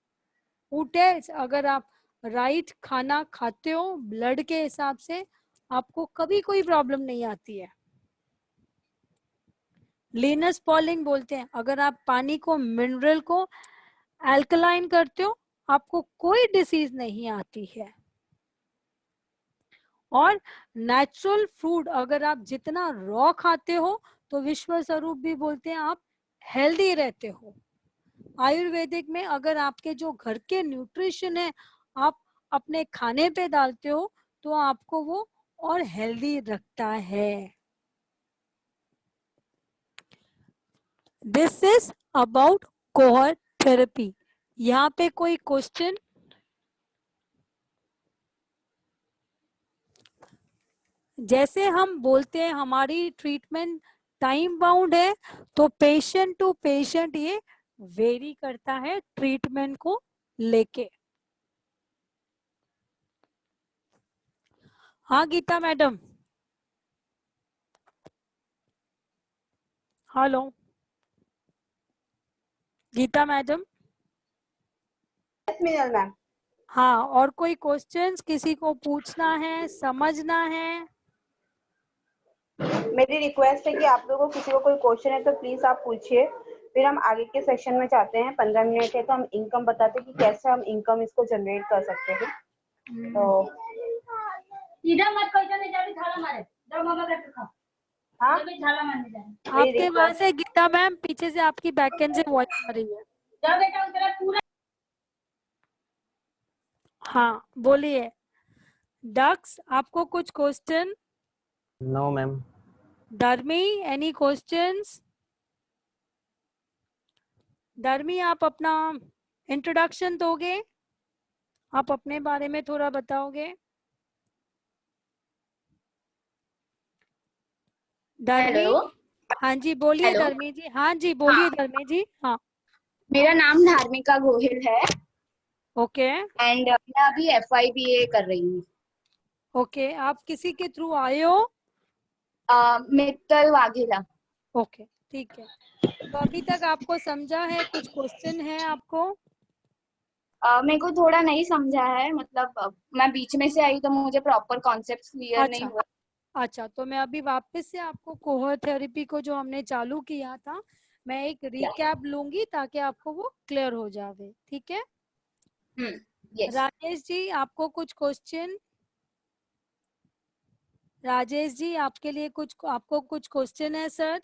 who tells अगर आप राइट खाना खाते हो ब्लड के हिसाब से आपको कभी कोई प्रॉब्लम नहीं आती है. लिनस पॉलिंग बोलते हैं अगर आप पानी को मिनरल को अल्कलाइन करते हो आपको कोई डिसीज नहीं आती है. और नेचुरल फूड अगर आप जितना रॉ खाते हो तो विश्व स्वरूप भी बोलते हैं आप हेल्दी रहते हो. आयुर्वेदिक में अगर आपके जो घर के न्यूट्रिशन है आप अपने खाने पे डालते हो तो आपको वो और हेल्दी रखता है. This is about cohort therapy. यहाँ पे कोई क्वेश्चन? जैसे हम बोलते हैं हमारी ट्रीटमेंट टाइम बाउंड है तो पेशेंट टू पेशेंट ये वेरी करता है ट्रीटमेंट को लेके. हाँ Geeta madam. Hello Geeta madam. Ma'am. हाँ, और कोई क्वेश्चंस किसी को पूछना है, समझना है? मेरी रिक्वेस्ट है कि आप लोगों को किसी को कोई क्वेश्चन है तो प्लीज आप पूछिए, फिर हम आगे के सेक्शन में जाते हैं. 15 मिनट है तो हम इनकम बताते हैं कि कैसे हम इनकम इसको जनरेट कर सकते हैं. तो इधर मत कोई नहीं जाबी झाला मारे जाओ मामा का खा. हाँ, जाबी झाला मारने जाए. आपके वहां से गीता मैम पीछे से आपकी बैकएंड से वॉइस आ रही है. जाओ बेटा उधर पूरा. हाँ बोलिए. डक्स आपको कुछ question? No ma'am. Dharmi any questions? Dharmi आप अपना इंट्रोडक्शन दोगे, आप अपने बारे में थोड़ा बताओगे? धर्मी. हेलो. हाँ जी बोलिए हेलो. धर्मी जी. हाँ जी बोलिए धर्मी जी. हाँ मेरा नाम धार्मिका गोहिल है ओके एंड मैं अभी FIBA कर रही हूँ. ओके. आप किसी के थ्रू आए हो? मित्तल वाघेला. ओके ठीक है. तो अभी तक आपको समझा है? कुछ क्वेश्चन है आपको? मेरे को थोड़ा नहीं समझा है, मतलब मैं बीच में से आई तो मुझे प्रॉपर कॉन्सेप्ट क्लियर नहीं हुआ. अच्छा तो मैं अभी वापस से आपको कोहर्ट थेरेपी को जो हमने चालू किया था मैं एक रिकैप लूंगी ताकि आपको वो क्लियर हो जावे. ठीक है. यस. राजेश जी आपको कुछ क्वेश्चन? राजेश जी आपको कुछ क्वेश्चन है सर?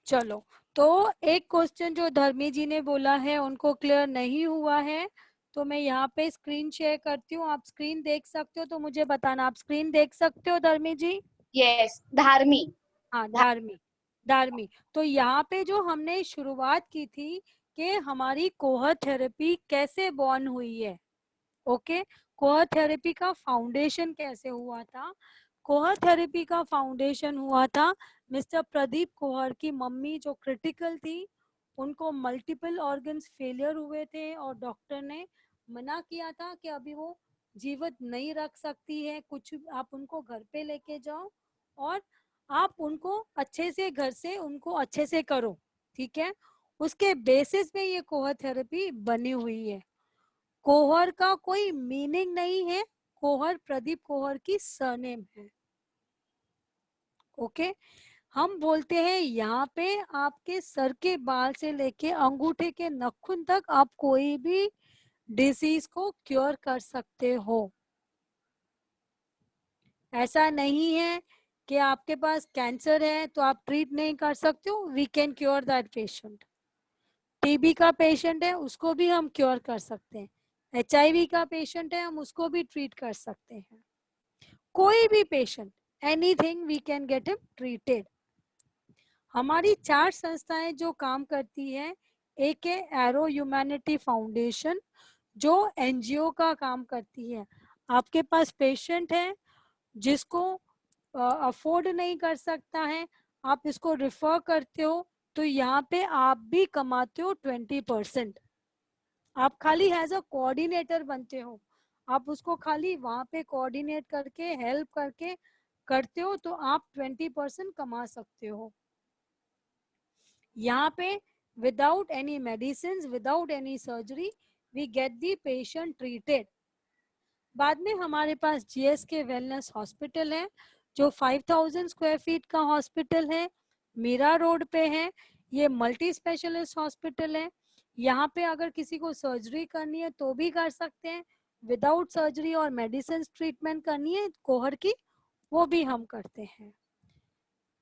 चलो तो एक क्वेश्चन जो धर्मी जी ने बोला है उनको क्लियर नहीं हुआ है तो मैं यहाँ पे स्क्रीन शेयर करती हूँ. आप स्क्रीन देख सकते हो तो मुझे बताना. आप स्क्रीन देख सकते हो धर्मी जी? यस. धार्मी. हाँ धार्मी. तो यहाँ पे जो हमने शुरुआत की थी कि हमारी कोहर्ट थेरेपी कैसे बॉर्न हुई है. ओके कोहर्ट थेरेपी का फाउंडेशन कैसे हुआ था. कोहर थेरेपी का फाउंडेशन हुआ था मिस्टर प्रदीप कोहर की मम्मी जो क्रिटिकल थी, उनको मल्टीपल ऑर्गन्स फेलियर हुए थे और डॉक्टर ने मना किया था कि अभी वो जीवित नहीं रख सकती है, कुछ आप उनको घर पे लेके जाओ और आप उनको अच्छे से घर से उनको अच्छे से करो, ठीक है। उसके बेसिस पे ये कोहर थेरेपी बनी हुई है। कोहर का कोई मीनिंग नहीं है, कोहर प्रदीप कोहर की सरनेम है। ओके, हम बोलते हैं यहाँ पे आपके सर के बाल से लेके अंगूठे के नाखून तक आप कोई भी डिसीज को क्योर कर सकते हो। ऐसा नहीं है कि आपके पास कैंसर है तो आप ट्रीट नहीं कर सकते हो, we can cure that patient. TB का पेशेंट है उसको भी हम क्योर कर सकते हैं, HIV का पेशेंट है हम उसको भी ट्रीट कर सकते हैं, कोई भी patient, anything we can get him treated. हमारी 4 संस्थाएं जो काम करती है, एक है एरो ह्यूमैनिटी फाउंडेशन जो NGO का काम करती है। आपके पास पेशेंट है जिसको अफोर्ड नहीं कर सकता है, आप इसको रिफर करते हो तो यहाँ पे आप भी कमाते हो 20%। आप खाली एज अ कोऑर्डिनेटर बनते हो, आप उसको खाली वहां पे कोऑर्डिनेट करके हेल्प करके करते हो तो आप 20% कमा सकते हो। यहाँ पे without any medicine, without any surgery, we get the patient treated. बाद में हमारे पास GSK वेलनेस हॉस्पिटल है जो 5000 स्क्वायर फीट का हॉस्पिटल है, मीरा रोड पे है। ये मल्टी स्पेशलिस्ट हॉस्पिटल है। यहाँ पे अगर किसी को सर्जरी करनी है तो भी कर सकते हैं, विदाउट सर्जरी और मेडिसिन ट्रीटमेंट करनी है कोहर की, वो भी हम करते हैं।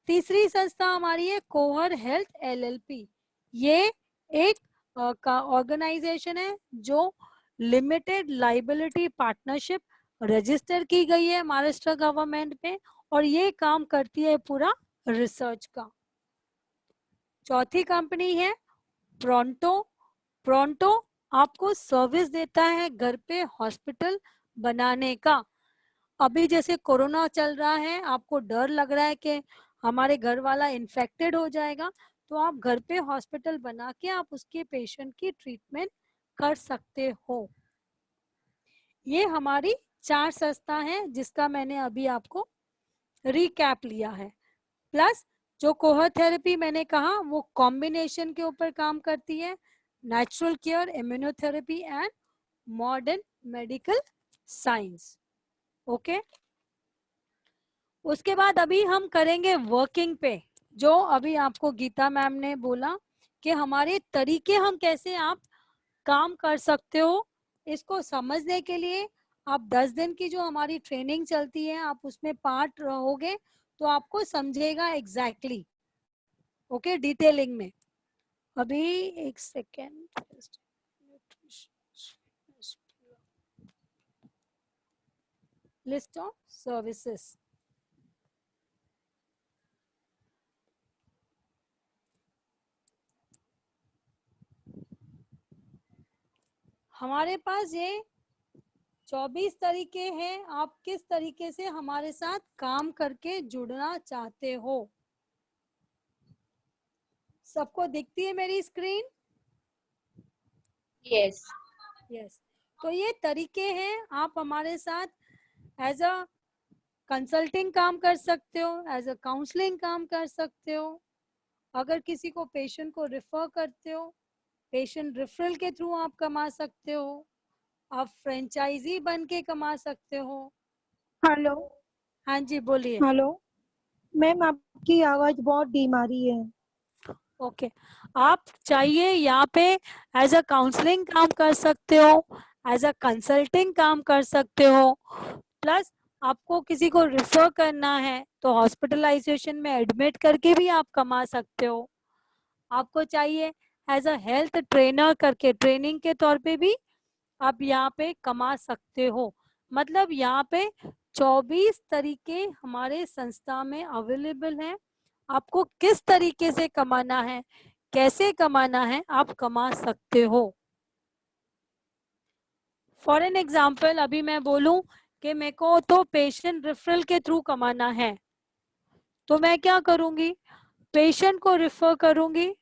तीसरी संस्था हमारी है कोहर हेल्थ LLP। ये एक ऑर्गेनाइजेशन है जो लिमिटेड लाइबिलिटी पार्टनरशिप रजिस्टर की गई है महाराष्ट्र गवर्नमेंट में और ये काम करती है पूरा रिसर्च का। चौथी कंपनी है प्रोंटो। प्रोंटो आपको सर्विस देता है घर पे हॉस्पिटल बनाने का। अभी जैसे कोरोना चल रहा है, आपको डर लग रहा है कि हमारे घर वाला इन्फेक्टेड हो जाएगा, तो आप घर पे हॉस्पिटल बना के आप उसके पेशेंट की ट्रीटमेंट कर सकते हो। ये हमारी 4 संस्था है जिसका मैंने अभी आपको रिकैप लिया है। प्लस जो कोहर थेरेपी मैंने कहा वो कॉम्बिनेशन के ऊपर काम करती है, natural care, immunotherapy and modern medical science. Okay, उसके बाद अभी हम करेंगे वर्किंग पे, जो अभी आपको गीता मैम ने बोला कि हमारे तरीके हम कैसे आप काम कर सकते हो। इसको समझने के लिए आप 10 दिन की जो हमारी ट्रेनिंग चलती है आप उसमें पार्ट रहोगे तो आपको समझेगा एग्जैक्टली। ओके, डिटेलिंग में। अभी एक सेकेंड, लिस्ट ऑफ सर्विसेज। हमारे पास ये 24 तरीके हैं, आप किस तरीके से हमारे साथ काम करके जुड़ना चाहते हो। सबको दिखती है मेरी स्क्रीन? यस। यस। तो ये तरीके हैं, आप हमारे साथ एज अ कंसल्टिंग काम कर सकते हो, एज अ काउंसलिंग काम कर सकते हो। अगर किसी को पेशेंट को रिफर करते हो, पेशेंट रेफरल के थ्रू आप कमा सकते हो, आप फ्रेंचाइजी बन के कमा सकते हो। हेलो। हाँ जी बोलिए। हेलो मैम, आपकी आवाज बहुत धीम आ रही है। ओके, आप चाहिए यहाँ पे एज अ काउंसलिंग काम कर सकते हो, एज अ कंसल्टिंग काम कर सकते हो, प्लस आपको किसी को रिफर करना है तो हॉस्पिटलाइजेशन में एडमिट करके भी आप कमा सकते हो। आपको चाहिए एज अ हेल्थ ट्रेनर करके ट्रेनिंग के तौर पे भी आप यहाँ पे कमा सकते हो। मतलब यहाँ पे 24 तरीके हमारे संस्था में अवेलेबल हैं। आपको किस तरीके से कमाना है, कैसे कमाना है, आप कमा सकते हो। फॉर एन एग्जाम्पल अभी मैं बोलूं कि मेरे को तो पेशेंट रेफरल के थ्रू कमाना है, तो मैं क्या करूंगी, पेशेंट को रिफर करूंगी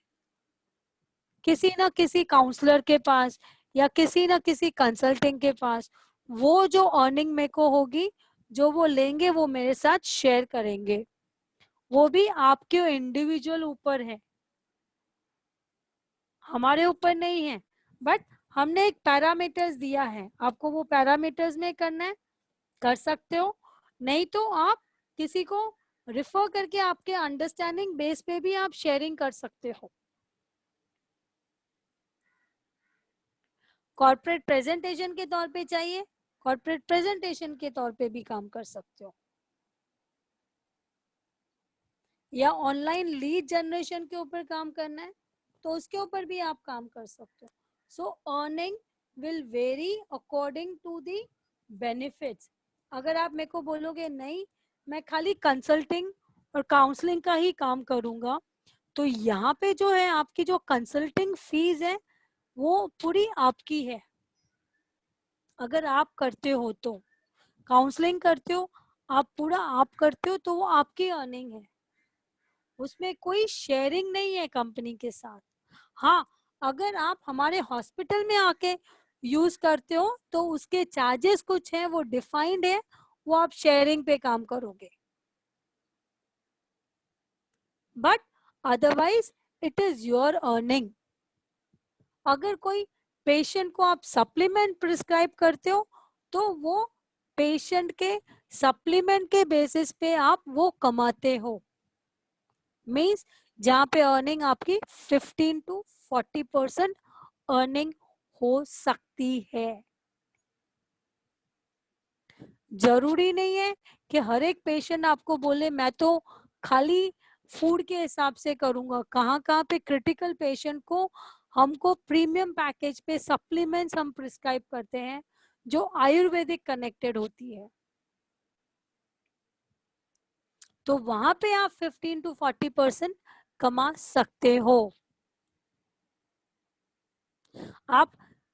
किसी ना किसी काउंसलर के पास या किसी ना किसी कंसल्टिंग के पास। वो जो अर्निंग मेरे को होगी, जो वो लेंगे वो मेरे साथ शेयर करेंगे। वो भी आपके इंडिविजुअल ऊपर है, हमारे ऊपर नहीं है। बट हमने एक पैरामीटर्स दिया है, आपको वो पैरामीटर्स में करना है, कर सकते हो। नहीं तो आप किसी को रिफर करके आपके अंडरस्टैंडिंग बेस पे भी आप शेयरिंग कर सकते हो। कॉर्पोरेट प्रेजेंटेशन के तौर पे चाहिए, कॉर्पोरेट प्रेजेंटेशन के तौर पे भी काम कर सकते हो, या ऑनलाइन लीड जनरेशन के ऊपर काम करना है तो उसके ऊपर भी आप काम कर सकते हो। So earning will vary according to the benefits. अगर आप मेरे को बोलोगे नहीं मैं खाली कंसल्टिंग और काउंसलिंग का ही काम करूंगा, तो यहाँ पे जो है आपकी जो कंसल्टिंग फीस है वो पूरी आपकी है। अगर आप करते हो तो काउंसलिंग करते हो, आप पूरा आप करते हो तो वो आपकी अर्निंग है, उसमें कोई शेयरिंग नहीं है कंपनी के साथ। हाँ, अगर आप हमारे हॉस्पिटल में आके यूज करते हो तो उसके चार्जेस कुछ हैं, वो डिफाइंड है, वो आप शेयरिंग पे काम करोगे। But otherwise it is your earning. अगर कोई पेशेंट को आप सप्लीमेंट प्रिस्क्राइब करते हो तो वो पेशेंट के सप्लीमेंट के बेसिस पे आप वो कमाते हो। मीन्स जहां पे अर्निंग आपकी 15 to 40% अर्निंग हो सकती है। जरूरी नहीं है कि हर एक पेशेंट आपको बोले मैं तो खाली फूड के हिसाब से करूंगा। कहाँ कहाँ पे क्रिटिकल पेशेंट को हमको प्रीमियम पैकेज पे सप्लीमेंट्स हम प्रिस्क्राइब करते हैं जो आयुर्वेदिक कनेक्टेड होती है, तो वहां पे आप 15 to 40% कमा सकते हो। आप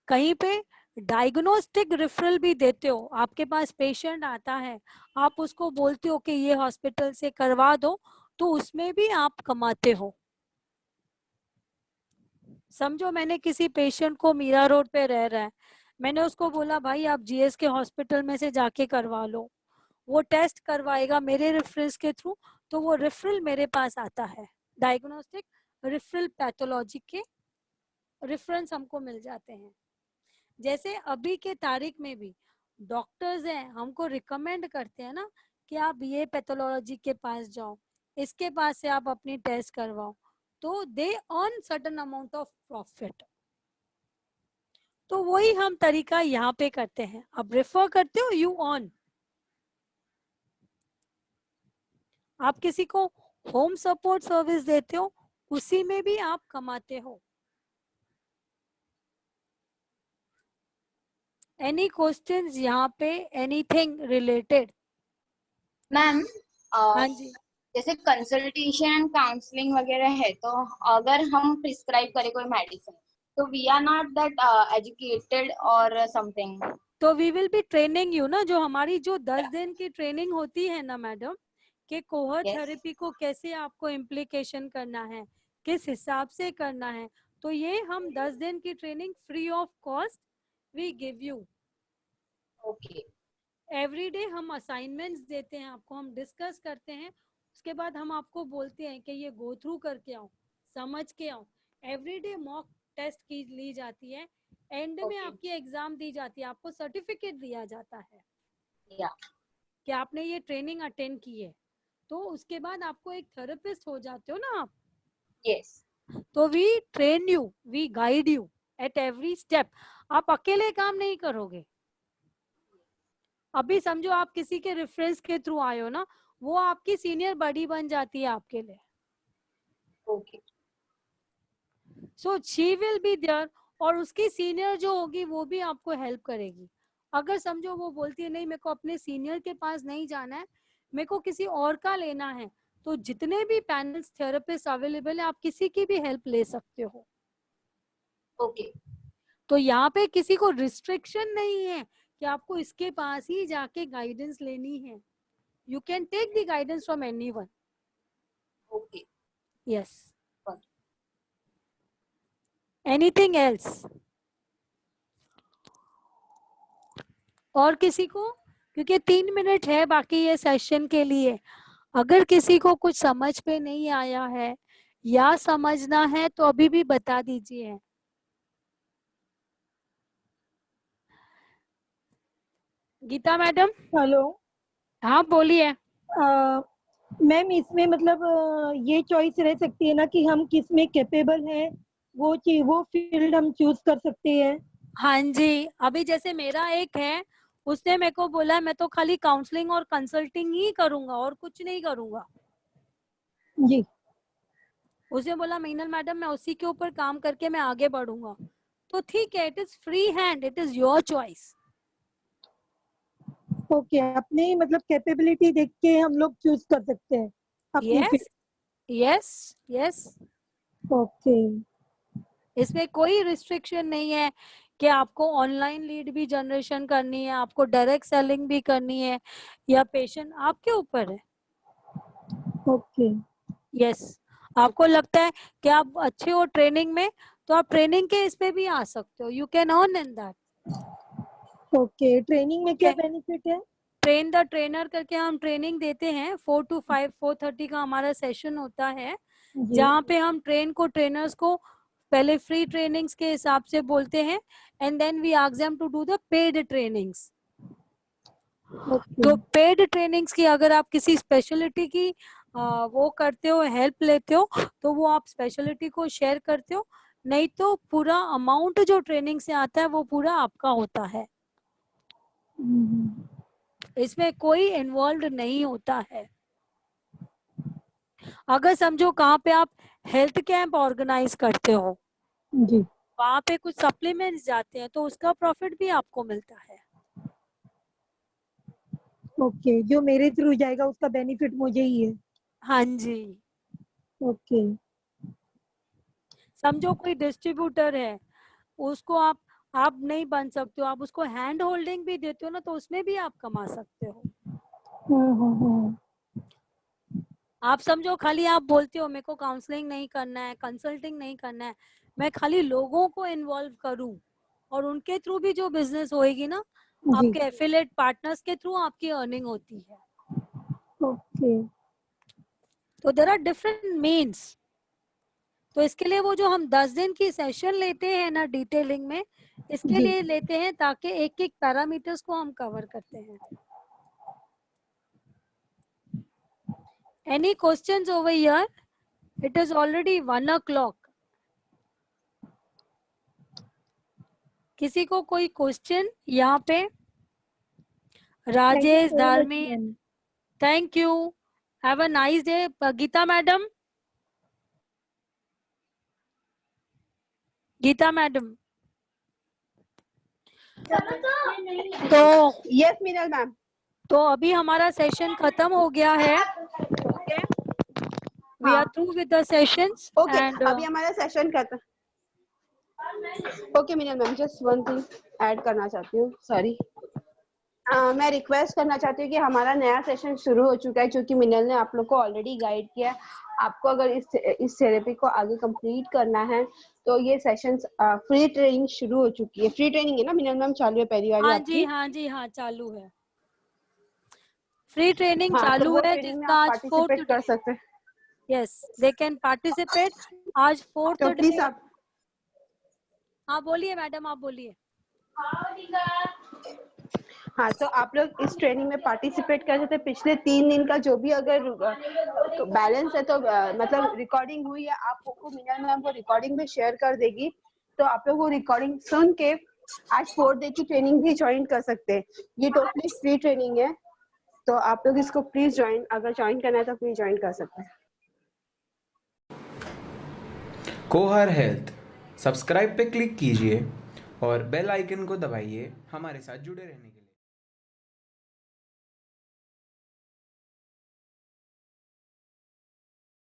कहीं पे डायग्नोस्टिक रेफरल भी देते हो, आपके पास पेशेंट आता है, आप उसको बोलते हो कि ये हॉस्पिटल से करवा दो, तो उसमें भी आप कमाते हो। समझो मैंने किसी पेशेंट को मीरा रोड पे रह रहा है, मैंने उसको बोला भाई आप जीएस के हॉस्पिटल में से जाके करवा लो, वो टेस्ट करवाएगा मेरे रेफरेंस के थ्रू, तो वो रेफरल मेरे पास आता है। डायग्नोस्टिक रेफरल पैथोलॉजी के रेफरेंस हमको मिल जाते हैं। जैसे अभी के तारीख में भी डॉक्टर्स हैं हमको रिकमेंड करते हैं ना कि आप ये पैथोलॉजी के पास जाओ, इसके पास से आप अपनी टेस्ट करवाओ, तो they earn certain amount of profit. तो वही हम तरीका यहाँ पे करते हैं, आप रेफर करते हो, यू अर्न। आप किसी को होम सपोर्ट सर्विस देते हो, उसी में भी आप कमाते हो। एनी क्वेश्चंस यहाँ पे, एनीथिंग रिलेटेड? मैम हाँ जी, जैसे कंसल्टेशन काउंसलिंग वगैरह है, तो अगर हम प्रिस्क्राइब करें कोई मेडिसिन, तो we are not that educated और समथिंग, तो we will be training you ना, जो हमारी जो 10 दिन की ट्रेनिंग होती है ना मैडम, कि कोहर यस थेरेपी को कैसे आपको इम्प्लीकेशन करना है, किस हिसाब से करना है, तो ये हम 10 दिन की training free of cost we give you. Okay every day हम असाइनमेंट्स देते हैं आपको, हम डिस्कस करते हैं, उसके बाद हम आपको बोलते हैं कि ये गो थ्रू करके आओ, समझ के आओ। एवरी डे मॉक टेस्ट की ली जाती है, एंड में ओके आपकी एग्जाम दी जाती है, आपको सर्टिफिकेट दिया जाता है या कि आपने ये ट्रेनिंग अटेंड की है, तो उसके बाद आपको एक थेरेपिस्ट हो जाते हो ना आप। यस तो we train you, we guide you at every step. आप अकेले काम नहीं करोगे। अभी समझो आप किसी के रेफरेंस के थ्रू आए हो ना, वो आपकी सीनियर बड़ी बन जाती है आपके लिए। Okay so she will be there, और उसकी सीनियर जो होगी वो भी आपको हेल्प करेगी। अगर समझो वो बोलती है नहीं मेरे को अपने सीनियर के पास नहीं जाना है, मेरे को किसी और का लेना है, तो जितने भी पैनल्स थेरेपिस्ट अवेलेबल है आप किसी की भी हेल्प ले सकते हो। ओके तो यहाँ पे किसी को रिस्ट्रिक्शन नहीं है कि आपको इसके पास ही जाके गाइडेंस लेनी है. You can take the guidance from anyone. Okay. Yes. Got it. Anything else? और किसी को? क्योंकि 3 मिनट है बाकी ये सेशन के लिए. अगर किसी को कुछ समझ पे नहीं आया है या समझना है तो अभी भी बता दीजिए. गीता मैडम. हेलो हाँ बोलिए. मैम, इसमें मतलब ये चॉइस रह सकती है ना कि हम किस में कैपेबल हैं, वो फील्ड हम चूज कर सकते हैं. हाँ जी, अभी जैसे मेरा एक है, उसने मेरे को बोला मैं तो खाली काउंसलिंग और कंसल्टिंग ही करूंगा और कुछ नहीं करूंगा. जी. उसने बोला मीनल मैडम मैं उसी के ऊपर काम करके मैं आगे बढ़ूंगा. तो ठीक है, it is free hand, it is your choice. Okay, अपने मतलब कैपेबिलिटी देख के हम लोग चूज कर सकते हैं अपनी yes yes yes. Field. Okay. इसमें कोई रिस्ट्रिक्शन नहीं है कि आपको ऑनलाइन लीड भी जनरेशन करनी है, आपको डायरेक्ट सेलिंग भी करनी है, या पेशेंट आपके ऊपर है. ओके. यस. आपको लगता है कि आप अच्छे हो ट्रेनिंग में, तो आप ट्रेनिंग के इस पे भी आ सकते हो. You can earn in that. Okay, training में क्या Okay. बेनिफिट है? ट्रेन द ट्रेनर करके हम ट्रेनिंग देते हैं. 4 to 5 4:30 का हमारा सेशन होता है, जी. जहाँ पे हम ट्रेनर्स को पहले फ्री ट्रेनिंग्स के हिसाब से बोलते हैं, and then we ask them to do the paid trainings. Okay. तो पेड ट्रेनिंग्स की अगर आप किसी स्पेशलिटी की वो करते हो, हेल्प लेते हो, तो वो आप स्पेशलिटी को शेयर करते हो. नहीं तो पूरा अमाउंट जो ट्रेनिंग से आता है वो पूरा आपका होता है. हम्म. इसमें कोई इन्वॉल्व नहीं होता है. अगर समझो कहाँ पे आप हेल्थ कैंप ऑर्गेनाइज करते हो, जी. वहां पे कुछ सप्लीमेंट्स जाते हैं, तो उसका प्रॉफिट भी आपको मिलता है. ओके, जो मेरे थ्रू जाएगा उसका बेनिफिट मुझे ही है. हाँ जी. ओके. समझो कोई डिस्ट्रीब्यूटर है, उसको आप नहीं बन सकते हो, आप उसको हैंड होल्डिंग भी देते हो ना, तो उसमें भी आप कमा सकते हो. हम्म. आप समझो खाली आप बोलते हो मेरे को काउंसलिंग नहीं करना है, कंसल्टिंग नहीं करना है, मैं खाली लोगों को इन्वॉल्व करूं और उनके थ्रू भी जो बिजनेस होएगी ना, जी. आपके एफिलिएट पार्टनर्स के थ्रू आपकी अर्निंग होती है. ओके. तो देयर आर डिफरेंट मीन्स. तो इसके लिए वो जो हम 10 दिन की सेशन लेते हैं ना डिटेलिंग में, इसके जी. लिए लेते हैं ताकि एक एक पैरामीटर्स को हम कवर करते हैं. Any questions over here? It is already 1 o'clock. किसी को कोई क्वेश्चन यहाँ पे? Rajesh, Dharmik, thank you. Have a nice day. Geeta madam, Geeta madam. तो यस मीनल मैम. तो अभी हमारा सेशन खत्म हो गया है. Okay, we are through with the sessions. Okay, and अभी हमारा सेशन खत्म. Okay Meenal ma'am, just one thing add करना चाहती हूँ. सॉरी, मैं रिक्वेस्ट करना चाहती हूँ कि हमारा नया सेशन शुरू हो चुका है, क्योंकि मिनल ने आप लोग को ऑलरेडी गाइड किया है. आपको अगर इस थेरेपी को आगे कंप्लीट करना है तो ये सेशंस फ्री ट्रेनिंग शुरू हो चुकी है. फ्री ट्रेनिंग है ना मिनल मैम? चालू है पहली बार हाँ आपकी? जी, हाँ जी, हाँ चालू है. फ्री ट्रेनिंग हाँ, तो चालू वो है ट्रेनिंग में जिसका आप आज 4th पार्टिसिपेट कर डे. सकते हैं. Yes, they can participate. आज 4th तो डे. प्लीज आप. हाँ बोलिए मैडम, आप बोलिए. हाँ, तो आप लोग इस ट्रेनिंग में पार्टिसिपेट कर सकते हैं. पिछले 3 दिन का जो भी अगर बैलेंस है तो मतलब रिकॉर्डिंग हुई है, आप लोग को मिनल मैम को रिकॉर्डिंग भी शेयर कर देगी, तो आप लोग वो रिकॉर्डिंग सुन के आज 4 डे की ट्रेनिंग भी ज्वाइन कर सकते हैं. ये टोटली फ्री ट्रेनिंग है, तो आप लोग इसको प्लीज ज्वाइन, अगर ज्वाइन करना है तो प्लीज ज्वाइन कर सकते हैं. कोहर हेल्थ सब्सक्राइब पे क्लिक कीजिए और बेल आइकन को दबाइए हमारे साथ जुड़े रहने के लिए.